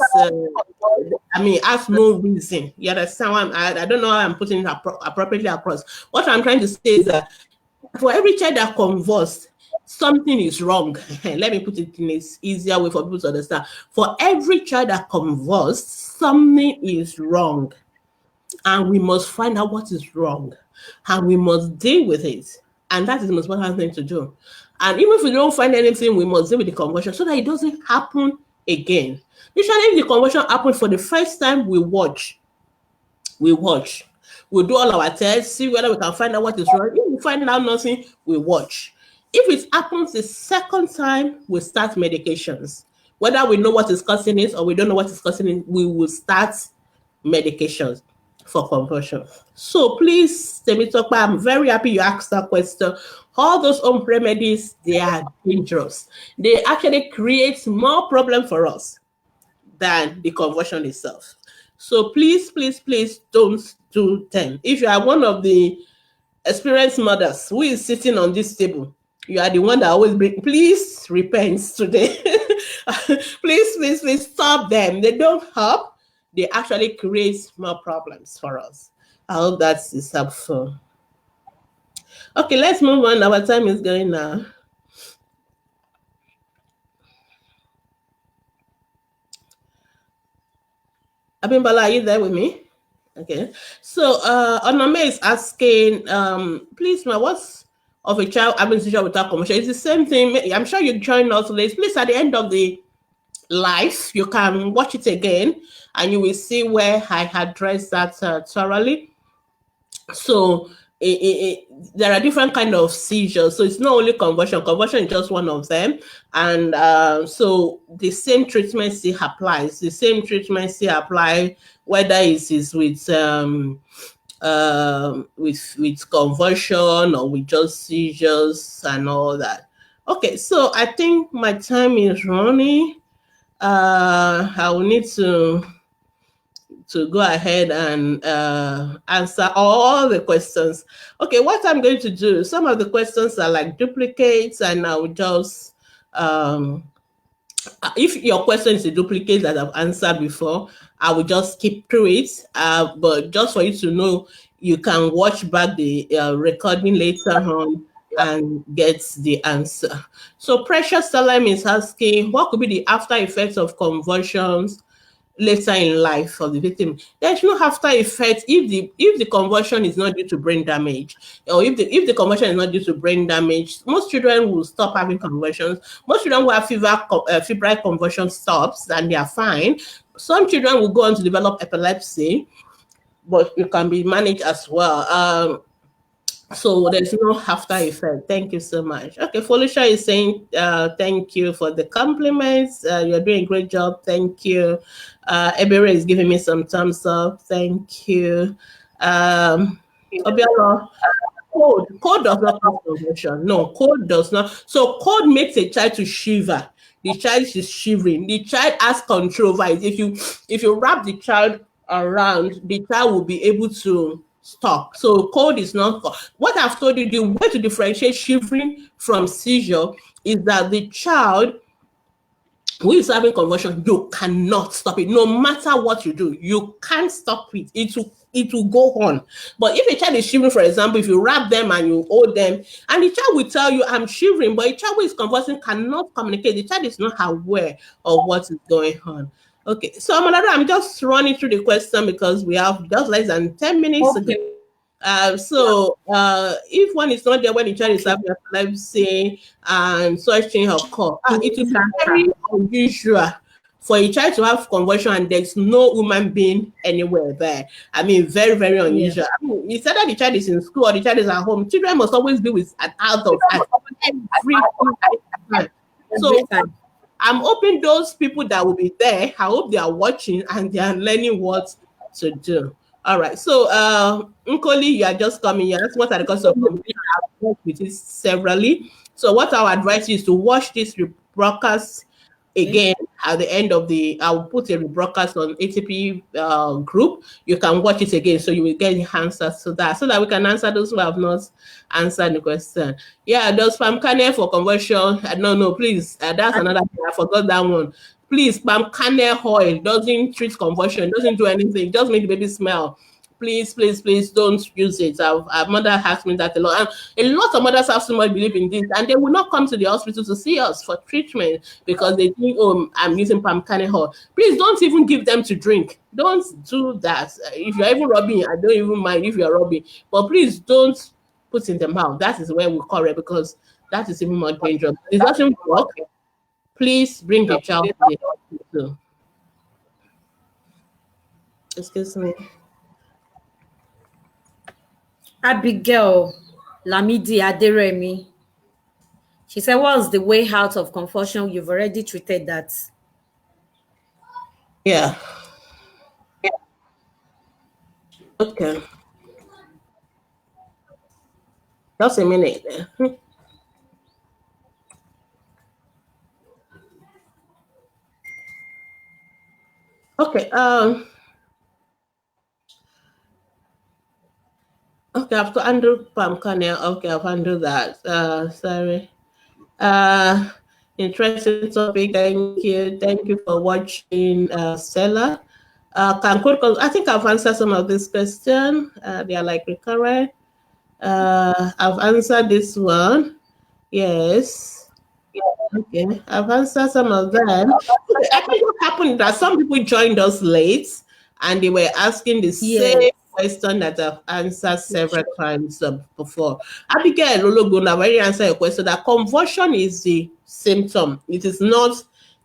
has no reason. You understand what I don't know how I'm putting it appropriately across. What I'm trying to say is that for every child that convulsed, something is wrong. Let me put it in this easier way for people to understand. For every child that convulsed, something is wrong. And we must find out what is wrong. And we must deal with it. And that is the most important thing to do. And even if we don't find anything, we must deal with the convulsion so that it doesn't happen again. Usually if the convulsion happens for the first time, we watch. We'll do all our tests, see whether we can find out what is wrong. If we find out nothing, we watch. If it happens the second time, we start medications. Whether we know what is causing it or we don't know what is causing it, we will start medications for conversion. So please, Temitope, I'm very happy you asked that question. All those home remedies, they are dangerous. They actually create more problem for us than the conversion itself. So please, please, please don't do them. If you are one of the experienced mothers who is sitting on this table, you are the one that always bring, please repent today. Please, please, please stop them. They don't help. They actually create more problems for us. I hope that is helpful. Okay, let's move on. Our time is going now. Abimbala, are you there with me? Okay. So Onome is asking, please, ma, what's of a child having seizure without commotion? It's the same thing. I'm sure you joined us late. Please, at the end of the live, you can watch it again and you will see where I addressed that thoroughly. So there are different kind of seizures. So it's not only convulsion. Convulsion is just one of them. And so the same treatment still applies. The same treatment still apply whether it is with convulsion or with just seizures and all that. Okay, so I think my time is running. I will need to go ahead and answer all the questions. Okay, what I'm going to do, some of the questions are like duplicates, and I will just, if your question is a duplicate that I've answered before, I will just skip through it. But just for you to know, you can watch back the recording later on and get the answer. So Precious Salem is asking, what could be the after effects of convulsions later in life of the victim? There's no after effect if the conversion is not due to brain damage, or if the conversion is not due to brain damage. Most children will stop having conversions. Most children who have febrile conversion stops and they are fine. Some children will go on to develop epilepsy, but it can be managed as well. So there's no after effect. Thank you so much. Okay, Felicia is saying thank you for the compliments. You're doing a great job. Thank you. Ebere is giving me some thumbs up. Thank you. Obiano, code does not cause convulsion. No, code does not. So code makes a child to shiver. The child is shivering. The child has control over it. If you wrap the child around, the child will be able to stop. So cold is not. What I've told you, the way to differentiate shivering from seizure is that the child who is having convulsion, you cannot stop it. No matter what you do, you can't stop it. It will go on. But if a child is shivering, for example, if you wrap them and you hold them, and the child will tell you, I'm shivering, but a child who is convulsing cannot communicate. The child is not aware of what is going on. Okay, so I'm just running through the question because we have just less than 10 minutes Okay. ago. If one is not there when the child is having epilepsy and such thing occur, it is very unusual for a child to have convulsion and there's no human being anywhere there. I mean, very, very unusual. I mean, it's either the child is in school or the child is at home. Children must always be with an adult at every time. So I'm hoping those people that will be there, I hope they are watching and they are learning what to do. All right. So, Nkoli, you are just coming here. That's what are the causes of convulsion. I've worked with it severally. So, what I would advise you is to watch this broadcast again at the end of I'll put a rebroadcast on ATP group. You can watch it again so you will get the answers to that so that we can answer those who have not answered the question. Yeah, does palm kernel for conversion? No, please. That's another thing. I forgot that one. Please, palm kernel oil doesn't treat conversion, doesn't do anything, just make the baby smell. Please, please, please don't use it. Our mother asked me that a lot. And a lot of mothers have so much belief in this, and they will not come to the hospital to see us for treatment because they think, oh, I'm using palm kernel oil. Please don't even give them to drink. Don't do that. If you're even rubbing, I don't even mind if you're rubbing, but please don't put in the mouth. That is where we call it because that is even more dangerous. It doesn't work. Please bring the child to the hospital. Excuse me. Abigail Lamidi Aderemi. She said, what's the way out of confusion? You've already treated that. Yeah. Okay. Just a minute. Okay. Okay. I've to undo palm kernel. Okay. I've undo that. Sorry. Uh, Interesting topic. Thank you. Thank you for watching, Stella. I think I've answered some of this question. They are like recurrent. I've answered this one. Yes. Okay. I've answered some of them. Okay, I think what happened is that some people joined us late and they were asking the same Yes. question that I've answered several times before. Abigail Ologona already answered your question that convulsion is the symptom. It is not,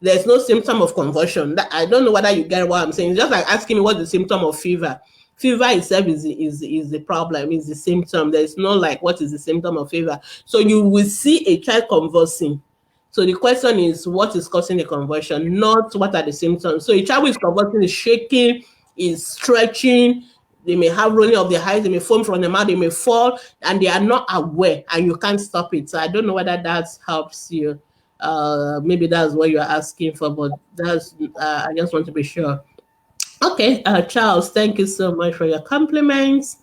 there's no symptom of convulsion. I don't know whether you get what I'm saying. It's just like asking me what's the symptom of fever. Fever itself is the problem, is the symptom. There's no like what is the symptom of fever. So you will see a child convulsing. So the question is, what is causing the convulsion, not what are the symptoms. So a child who is convulsing is shaking, is stretching, they may have rolling of their eyes, they may foam from the mouth, they may fall, and they are not aware, and you can't stop it. So I don't know whether that helps you. Maybe that's what you're asking for, but that's I just want to be sure. Okay, Charles, thank you so much for your compliments.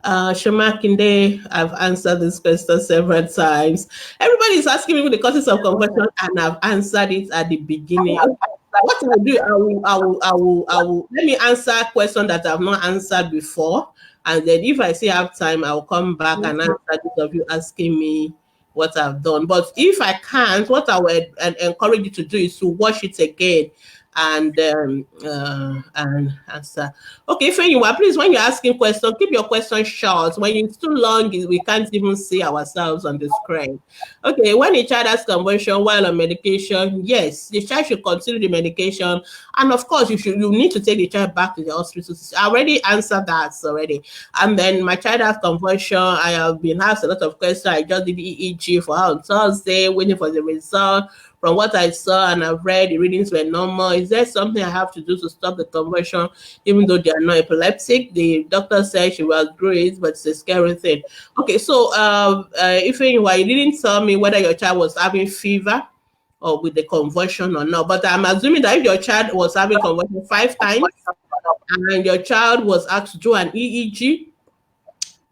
Shamakinde, I've answered this question several times. Everybody is asking me the causes of conversion, and I've answered it at the beginning. Okay, what I will do, let me answer a question that I've not answered before, and then if I still have time, I'll come back and answer those of you asking me what I've done. But if I can't, what I would encourage you to do is to watch it again and answer. Okay, if you are, please, when you're asking questions, keep your questions short. When it's too long, we can't even see ourselves on the screen. Okay, when a child has convulsion while on medication, yes, the child should continue the medication, and of course, you need to take the child back to the hospital. I already answered that already. And then my child has convulsion. I have been asked a lot of questions. I just did EEG for her on Thursday, waiting for the result. From what I saw and I've read, the readings were normal. Is there something I have to do to stop the convulsion, even though they are not epileptic? The doctor said she was great, but it's a scary thing. Okay, so if you didn't tell me whether your child was having fever or with the convulsion or not, but I'm assuming that if your child was having convulsion 5 times and your child was asked to do an EEG,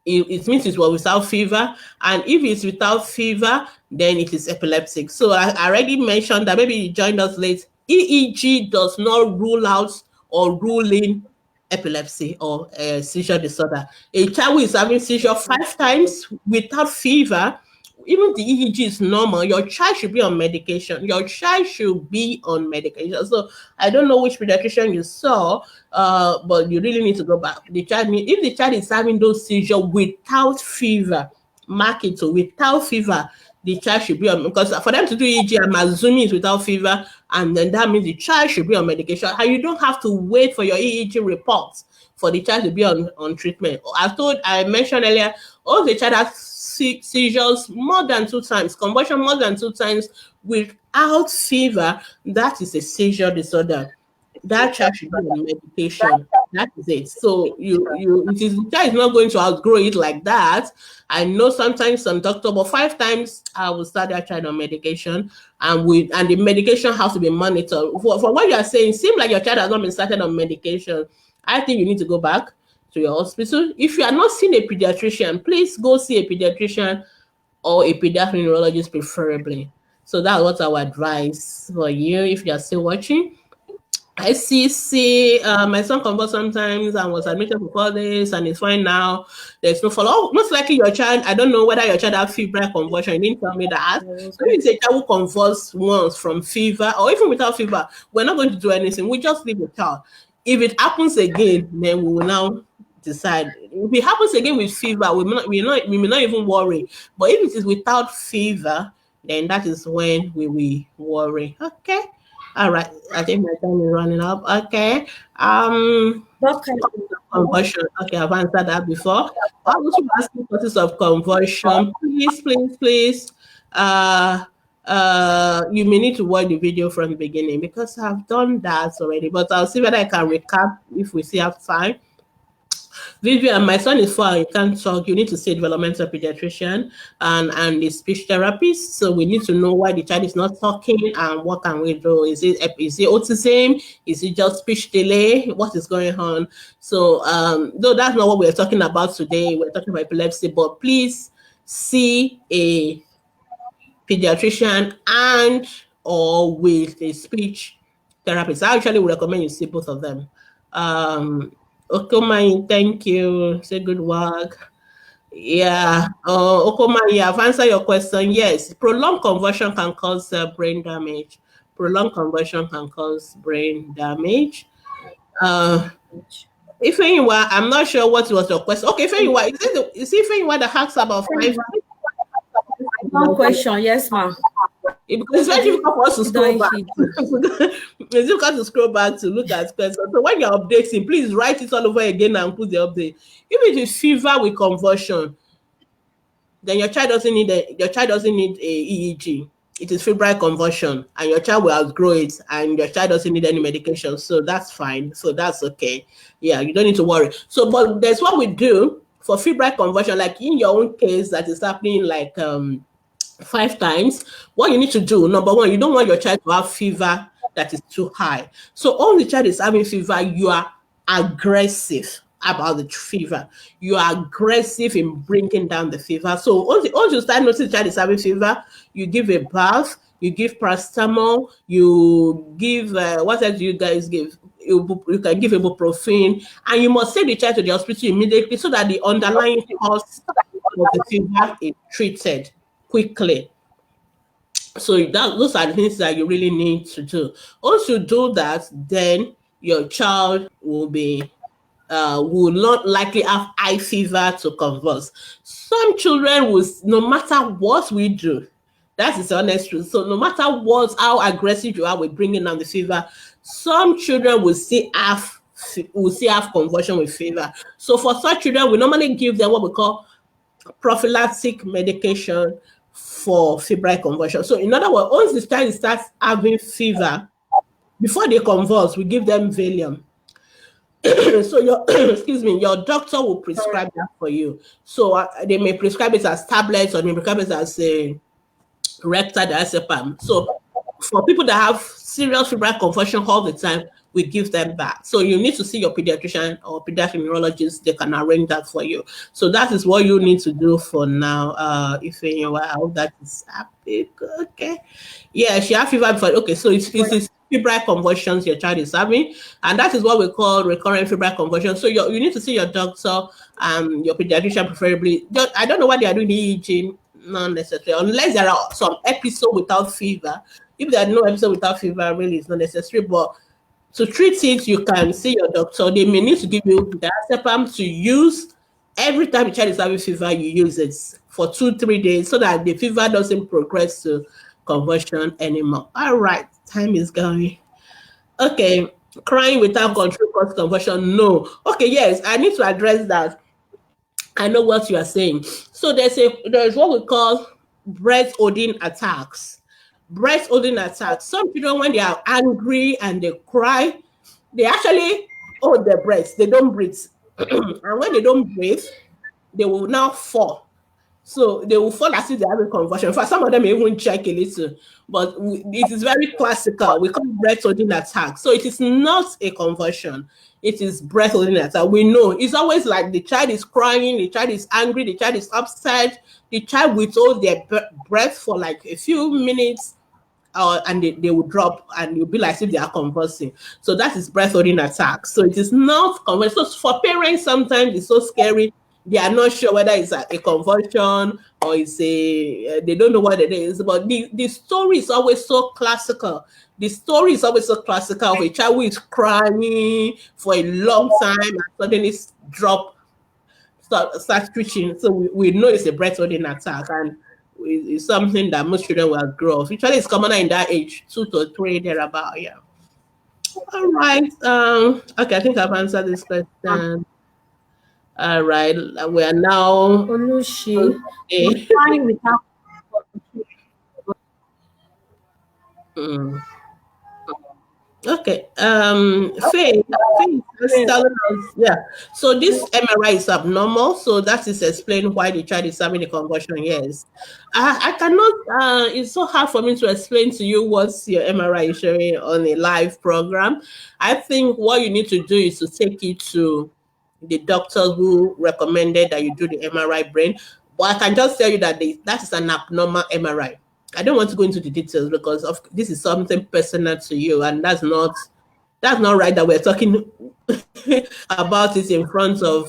it means it was without fever, and if it's without fever, then it is epileptic. So I already mentioned that, maybe you joined us late. EEG does not rule out or rule in epilepsy or seizure disorder. A child who is having seizure 5 times without fever, even the EEG is normal, your child should be on medication. Your child should be on medication. So I don't know which pediatrician you saw, but you really need to go back. If the child is having those seizures without fever, mark it. So without fever, the child should be on, because for them to do EEG, I'm assuming it's without fever, and then that means the child should be on medication. And you don't have to wait for your EEG reports for the child to be on treatment. I mentioned earlier, all the child has seizures more than 2 times, convulsion more than 2 times without fever, that is a seizure disorder. That child should be on medication. That is it. So the child is not going to outgrow it like that. I know sometimes some doctor, but 5 times I will start that child on medication, and the medication has to be monitored. For what you are saying, seems like your child has not been started on medication. I think you need to go back to your hospital. If you are not seeing a pediatrician, please go see a pediatrician or a pediatric neurologist preferably. So that's what I would advise for you if you are still watching. I see, my son convulsed sometimes and was admitted for 4 days and is fine now. There's no follow. Most likely your child, I don't know whether your child has febrile convulsion. You didn't tell me that. So if it's a child who convulsed once from fever or even without fever, we're not going to do anything. We just leave the child. If it happens again, then we will now decide. If it happens again with fever, we may not even worry. But if it is without fever, then that is when we will worry. Okay. All right. I think my time is running up. Okay. Okay. Convulsion. Okay, I've answered that before. I was asking causes of convulsion. Please. you may need to watch the video from the beginning because I've done that already, but I'll see whether I can recap if we still have time. Vivian, my son is 4, he can't talk. You need to see a developmental pediatrician and the speech therapist. So we need to know why the child is not talking and what can we do. Is it autism? Is it just speech delay? What is going on? So though that's not what we're talking about today, we're talking about epilepsy, but please see a pediatrician and or with a speech therapist. I actually would recommend you see both of them. Okomai, thank you. Say good work. Yeah. Okomai, yeah, I've answered your question. Yes, prolonged conversion can cause brain damage. Prolonged conversion can cause brain damage. Uh, if anyone, I'm not sure what was your question. Okay, if anyone, is it if anyone that asks about 5? One question, yes, ma'am. Because it's very difficult for us to scroll back. It's difficult to scroll back to look at questions. So when you're updating, please write it all over again and put the update. If it is fever with convulsion, then your child doesn't need a EEG. It is febrile convulsion, and your child will outgrow it, and your child doesn't need any medication. So that's fine. So that's okay. Yeah, you don't need to worry. So, but there's what we do for febrile convulsion, like in your own case that is happening like 5 times. What you need to do, number one, you don't want your child to have fever that is too high. So all the child is having fever, you are aggressive about the fever. You are aggressive in bringing down the fever. So once you start noticing the child is having fever, you give a bath, you give paracetamol, you give, what else do you guys give? You can give ibuprofen, and you must take the child to the hospital immediately so that the underlying cause of the fever is treated quickly. So those are the things that you really need to do. Once you do that, then your child will not likely have high fever to convulse. Some children will, no matter what we do, that is the honest truth. So no matter how aggressive you are with bringing down the fever, some children will still have convulsion with fever. So for such children, we normally give them what we call prophylactic medication for febrile convulsion. So in other words, once the child starts having fever, before they convulse, we give them Valium. So your your doctor will prescribe that for you. So they may prescribe it as tablets or they may prescribe it as a rectal diazepam. So for people that have serious febrile convulsion all the time, we give them that. So you need to see your pediatrician or pediatric neurologist. They can arrange that for you. So that is what you need to do for now. If you I hope that is happy. Okay. Yeah, she had fever before. Okay, so it's febrile convulsions your child is having, and that is what we call recurrent febrile convulsion. So you need to see your doctor, your pediatrician preferably. I don't know what they are doing the EEG, not necessarily, unless there are some episode without fever. If there are no episode without fever, really it's not necessary. But to treat it, you can see your doctor. They may need to give you diazepam to use every time the child is having fever. You use it for 2-3 days so that the fever doesn't progress to convulsion anymore. All right, time is going. Okay, crying without control causes convulsion. No. Okay, yes, I need to address that. I know what you are saying. So there's what we call breath holding attacks. Breath holding attacks. Some children, when they are angry and they cry, they actually hold their breath. They don't breathe. And when they don't breathe, they will now fall. So they will fall as if they're having convulsion. For some of them, may even check a little, but it is very classical. We call it breath holding attack. So it is not a convulsion. It is breath holding attack. We know it's always like the child is crying, the child is angry, the child is upset, the child withholds their breath for like a few minutes, and they will drop and you'll be like if they are convulsing. So that is breath holding attack. So it is not convulsion. So for parents, sometimes it's so scary. They are not sure whether it's a convulsion or it's they don't know what it is. But the story is always so classical. The story is always so classical of a child who is crying for a long time and suddenly start twitching. So we know it's a breath holding attack, and it's something that most children will grow. Usually it's commoner in that age, 2 to 3, thereabout. Yeah. All right. Okay, I think I've answered this question. All right. We are now. Olushi, Okay. crying without Mm. Okay. Faith is telling us, yeah. So this MRI is abnormal. So that is explain why the child is having a convulsion. Yes. I cannot, it's so hard for me to explain to you what's your MRI is showing on a live program. I think what you need to do is to take it to the doctor who recommended that you do the MRI brain. But I can just tell you that that is an abnormal MRI. I don't want to go into the details because of this is something personal to you, and that's not right that we're talking about it in front of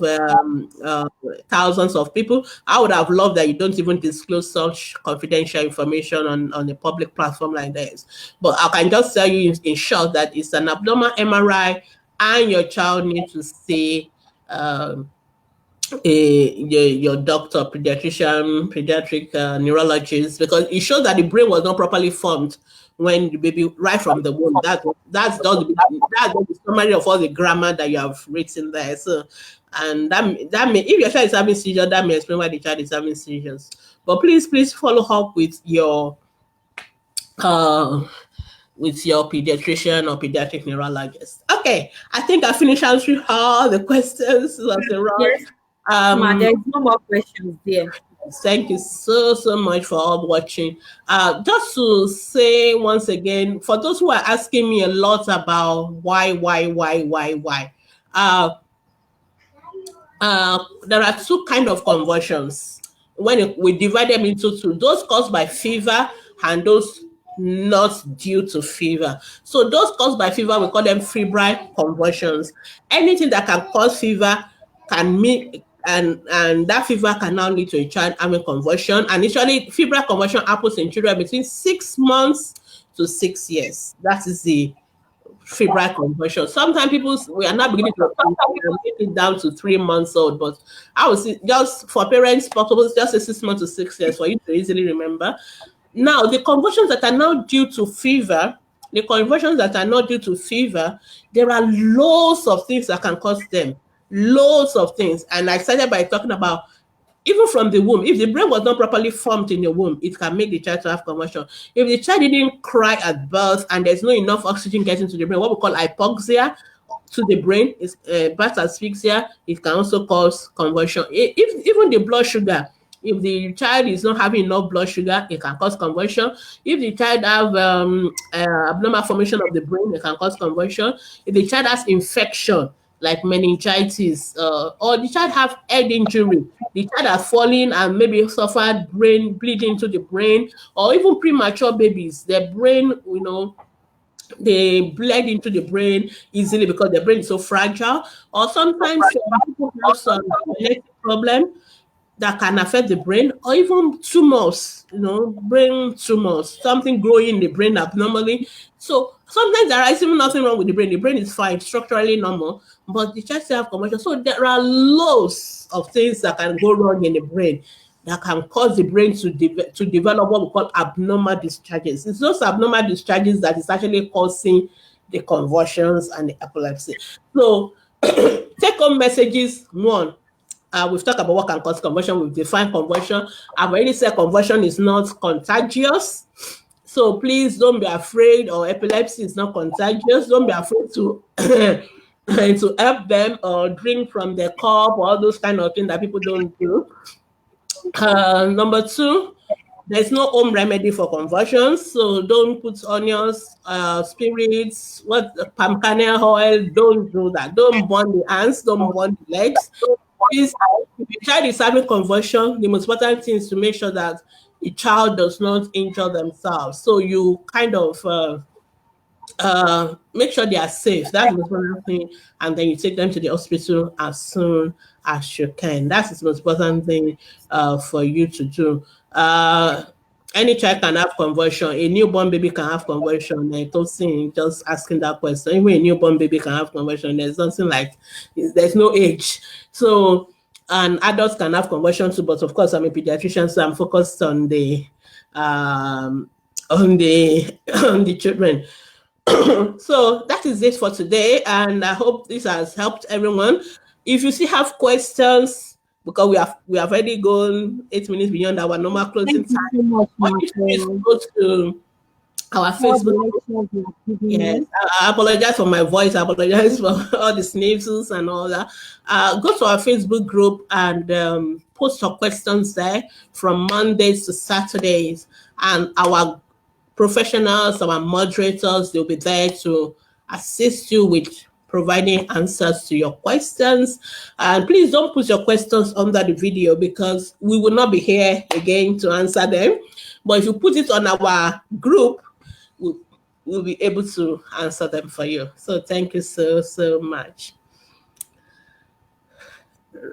thousands of people. I would have loved that you don't even disclose such confidential information on a public platform like this. But I can just tell you in short that it's an abnormal MRI, and your child needs to see um, your doctor, pediatrician, pediatric neurologist, because it shows that the brain was not properly formed when the baby right from the womb. That's the summary of all the grammar that you have written there. So, and that may if your child is having seizures, that may explain why the child is having seizures. But please follow up uh with your pediatrician or pediatric neurologist. Okay, I think I finished answering all the questions. It was a rush. Yes, ma, Um, there is no more questions there. Thank you so much for all watching. Just to say once again, for those who are asking me a lot about why, uh, there are two kind of convulsions. We divide them into two: those caused by fever and those not due to fever. So those caused by fever, we call them febrile convulsions. Anything that can cause fever can mean and that fever can now lead to a child having convulsion. And usually febrile convulsion happens in children between 6 months to 6 years. That is the febrile conversion. Sometimes we are not beginning to make it down to 3 months old, but I would say just for parents, possible just a 6 months to 6 years for you to easily remember. Now, the convulsions that are now due to fever, there are loads of things that can cause them. Loads of things. And I started by talking about even from the womb, if the brain was not properly formed in the womb, it can make the child to have convulsion. If the child didn't cry at birth and there's not enough oxygen getting to the brain, what we call hypoxia to the brain is birth asphyxia. It can also cause convulsion. If even the blood sugar, if the child is not having enough blood sugar, it can cause convulsion. If the child have abnormal formation of the brain, it can cause convulsion. If the child has infection like meningitis, or the child have head injury, the child has fallen and maybe suffered brain bleeding to the brain, or even premature babies, their brain, they bled into the brain easily because the brain is so fragile. Or sometimes some people have some genetic problem that can affect the brain, or even tumors, brain tumors, something growing in the brain abnormally. So sometimes there is even nothing wrong with the brain. The brain is fine, structurally normal, but the child still have convulsion. So there are loads of things that can go wrong in the brain that can cause the brain to develop what we call abnormal discharges. It's those abnormal discharges that is actually causing the convulsions and the epilepsy. So take home messages: one, we've talked about what can cause convulsion. We've defined convulsion. I've already said convulsion is not contagious. So please don't be afraid, or epilepsy is not contagious. Don't be afraid to to help them or drink from their cup or all those kind of things that people don't do. Number two, there's no home remedy for convulsions, so don't put onions, spirits, palm kernel oil. Don't do that. Don't burn the hands. Don't burn the legs. If the child is having convulsion, the most important thing is to make sure that the child does not injure themselves. So you kind of make sure they are safe. That's the most important thing, and then you take them to the hospital as soon as you can. That's the most important thing for you to do. Any child can have convulsion. A newborn baby can have convulsion. I don't think just asking that question. Even a newborn baby can have convulsion. There's nothing like there's no age. So and adults can have convulsion too. But of course, I'm a pediatrician, so I'm focused on the on the on the children. So that is it for today, and I hope this has helped everyone. If you still have questions, because we have already gone 8 minutes beyond our normal closing Thank you time, so much, what ma, you should do is for go to our All the Facebook. lectures you are giving Yes, us. I apologize for my voice. I apologize for all the sneezes and all that. Go to our Facebook group and post your questions there from Mondays to Saturdays. And our professionals, our moderators, they'll be there to assist you with providing answers to your questions. And please don't put your questions under the video because we will not be here again to answer them. But if you put it on our group, we'll, we'll be able to answer them for you. So thank you so much.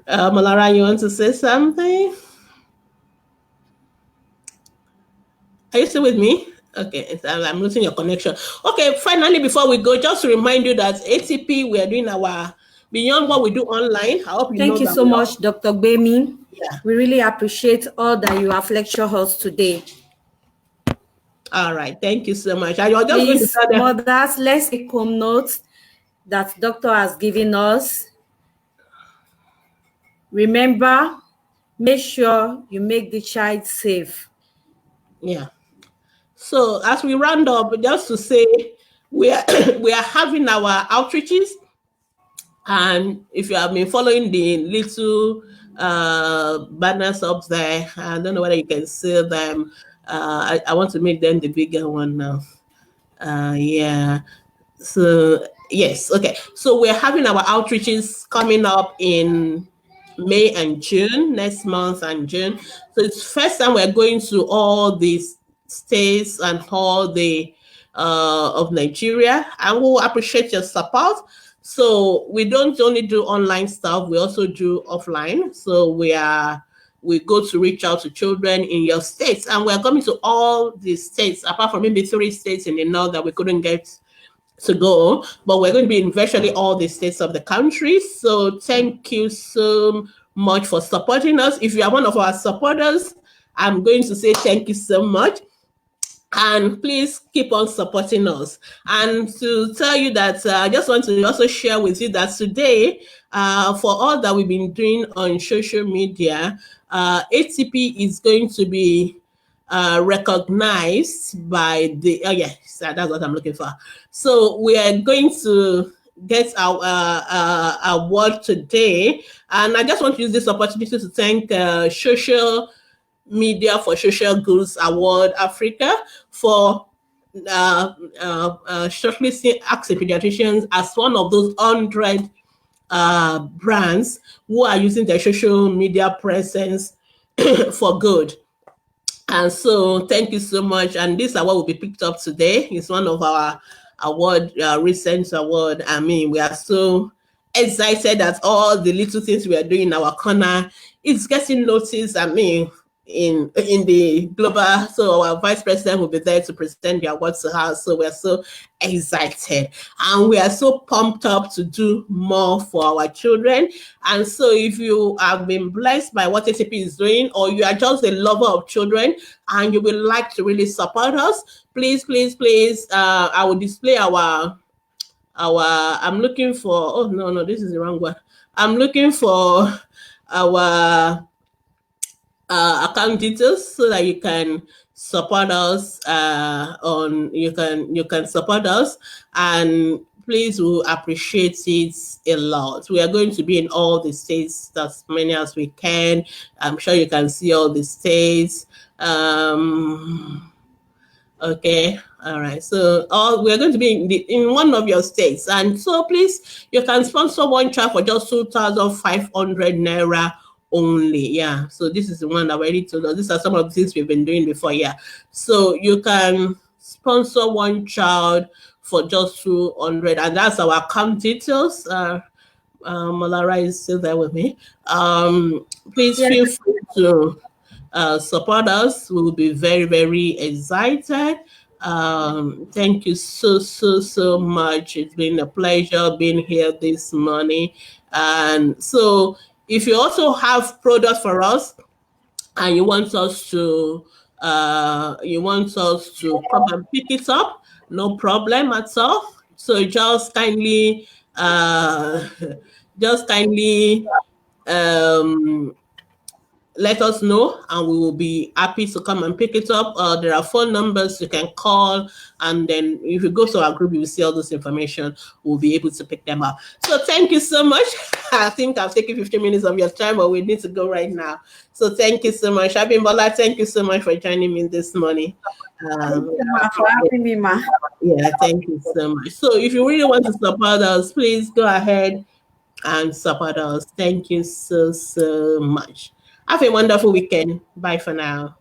Malara, you want to say something? Are you still with me? Okay, I'm losing your connection. Okay, finally, before we go, just to remind you that ATP, we are doing our beyond what we do online. I hope you know Thank you that so we much, Dr. Gbemi. yeah. We really appreciate all that you have lectured us today. All right, thank you so much. And you're just going to Please, tell them. mothers, let's take home notes that doctor has given us. Remember, make sure you make the child safe. Yeah. So as we round up, just to say we are we are having our outreaches. And if you have been following the little banners up there, I don't know whether you can see them. I want to make them the bigger one now. Yeah. So yes, okay. So we're having our outreaches coming up in May and June, next month and June. So it's first time we're going to all these states and all the of Nigeria, and we'll appreciate your support. So we don't only do online stuff, we also do offline. So we go to reach out to children in your states, and we're coming to all the states apart from maybe 3 states in the north that we couldn't get to go, but we're going to be in virtually all the states of the country. So thank you so much for supporting us. If you are one of our supporters, I'm going to say thank you so much. And please keep on supporting us. And to tell you that I just want to also share with you that today, for all that we've been doing on social media, ATP is going to be recognized by the, oh yes, that's what I'm looking for. So we are going to get our award today. And I just want to use this opportunity to thank Social Media for Social Goods Award Africa for shortlisting Ask Paediatricians as one of those 100 brands who are using their social media presence for good. And so thank you so much. And this award will be picked up today. It's one of our award, recent award. I mean, we are so excited that all the little things we are doing in our corner, it's getting noticed. I mean, in the global, so our vice president will be there to present the awards to her. So we're so excited and we are so pumped up to do more for our children. And so if you have been blessed by what ATP is doing, or you are just a lover of children and you would like to really support us, please, I will display our I'm looking for, oh no, this is the wrong one. I'm looking for our account details so that you can support us you can support us, and please, we'll appreciate it a lot. We are going to be in all the states, as many as we can. I'm sure you can see all the states. Okay, all right. So we're going to be in one of your states, and so please, you can sponsor one child for just 2,500 naira only. Yeah. So this is the one that I already told us. These are some of the things we've been doing before. Yeah. So you can sponsor one child for just 200, and that's our account details. Malara is still there with me. Please feel free to support us. We will be very, very excited. Thank you so much. It's been a pleasure being here this morning. And so if you also have products for us and you want us to come and pick it up, no problem at all. So just kindly just kindly um let us know and we will be happy to come and pick it up. There are phone numbers you can call, and then if you go to our group, you will see all this information. We'll be able to pick them up. So thank you so much. I think I've taken 15 minutes of your time, but we need to go right now. So thank you so much. Abimbola, thank you so much for joining me this morning. Thank you, ma, for having me, ma. Yeah, thank you so much. So if you really want to support us, please go ahead and support us. Thank you so much. Have a wonderful weekend. Bye for now.